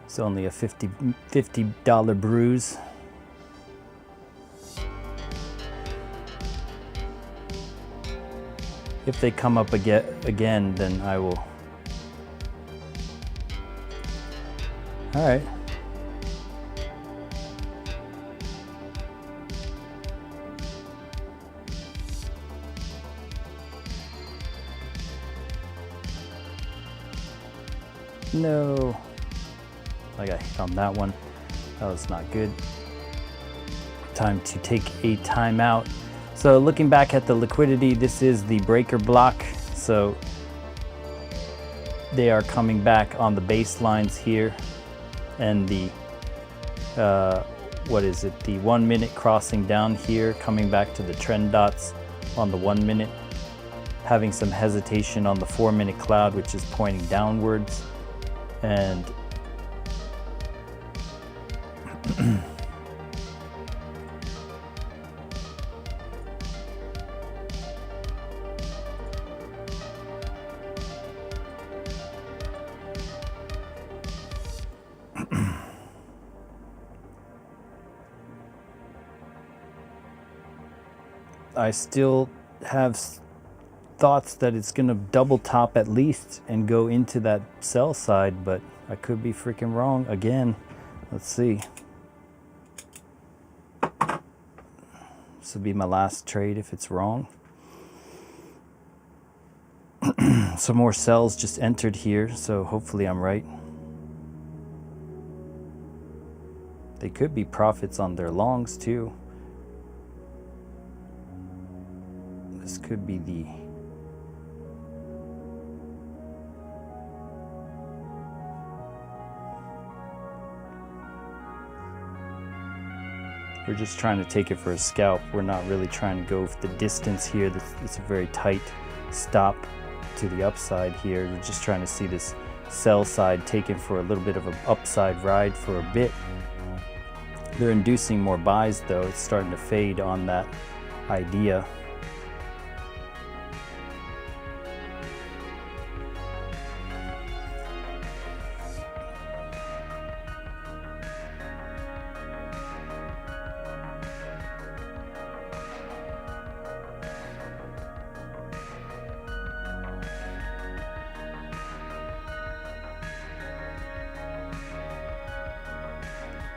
It's only a $50 bruise. If they come up again, then I will. All right. No, I got hit on that one. That was not good. Time to take a timeout. So looking back at the liquidity, this is the breaker block. So they are coming back on the baselines here, and the what is it, the 1 minute crossing down here, coming back to the trend dots on the 1 minute, having some hesitation on the 4 minute cloud, which is pointing downwards, and I still have thoughts that it's gonna double top at least and go into that sell side, but I could be freaking wrong again. Let's see. This will be my last trade if it's wrong. Some more sells just entered here, so hopefully I'm right. They could be profits on their longs too. This could be the we're just trying to take it for a scalp. We're not really trying to go with the distance here. It's a very tight stop to the upside here. We're just trying to see this sell side taken for a little bit of an upside ride for a bit. They're inducing more buys though. It's starting to fade on that idea.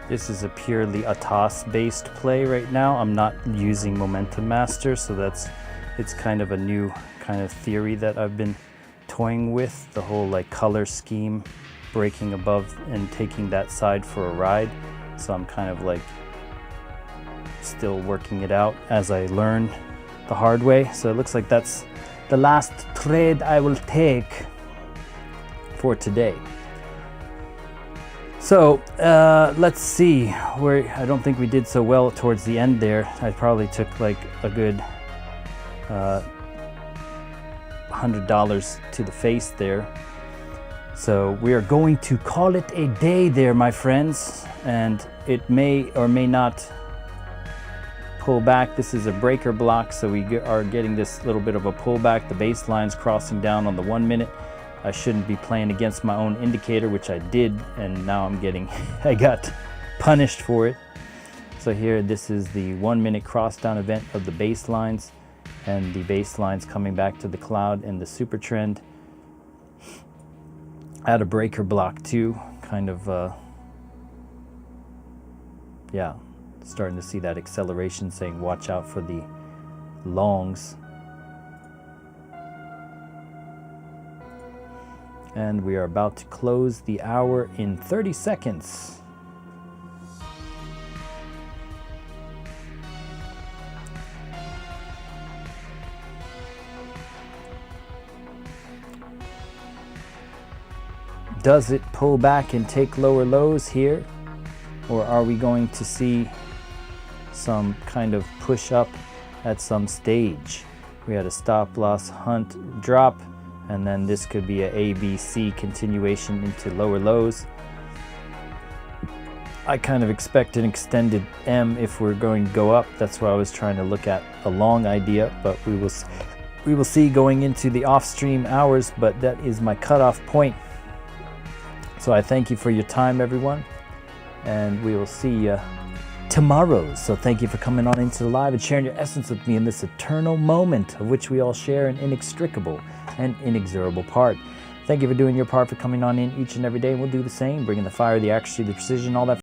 This is a purely a toss-based play right now. I'm not using Momentum Master, so it's kind of a new kind of theory that I've been toying with. The whole like color scheme, breaking above and taking that side for a ride. So I'm kind of like still working it out as I learn the hard way. So it looks like that's the last trade I will take for today. So let's see, I don't think we did so well towards the end there. I probably took like a good $100 to the face there. So we are going to call it a day there, my friends, and it may or may not pull back. This is a breaker block, so we are getting this little bit of a pullback. The baseline's crossing down on the 1 minute. I shouldn't be playing against my own indicator, which I did, and now I'm getting, I got punished for it. So here, this is the 1 minute cross down event of the baselines, and the baselines coming back to the cloud and the super trend. At a breaker block too, kind of, yeah, starting to see that acceleration saying watch out for the longs. And we are about to close the hour in 30 seconds. Does it pull back and take lower lows here? Or are we going to see some kind of push up at some stage? We had a stop loss hunt drop, and then this could be a ABC continuation into lower lows. I kind of expect an extended M if we're going to go up. That's why I was trying to look at a long idea, but we will see going into the off-stream hours, but that is my cutoff point. So I thank you for your time, everyone, and we will see you tomorrow. So thank you for coming on into the live and sharing your essence with me in this eternal moment of which we all share an inextricable and inexorable part. Thank you for doing your part, for coming on in each and every day. We'll do the same, bringing the fire, the accuracy, the precision, all that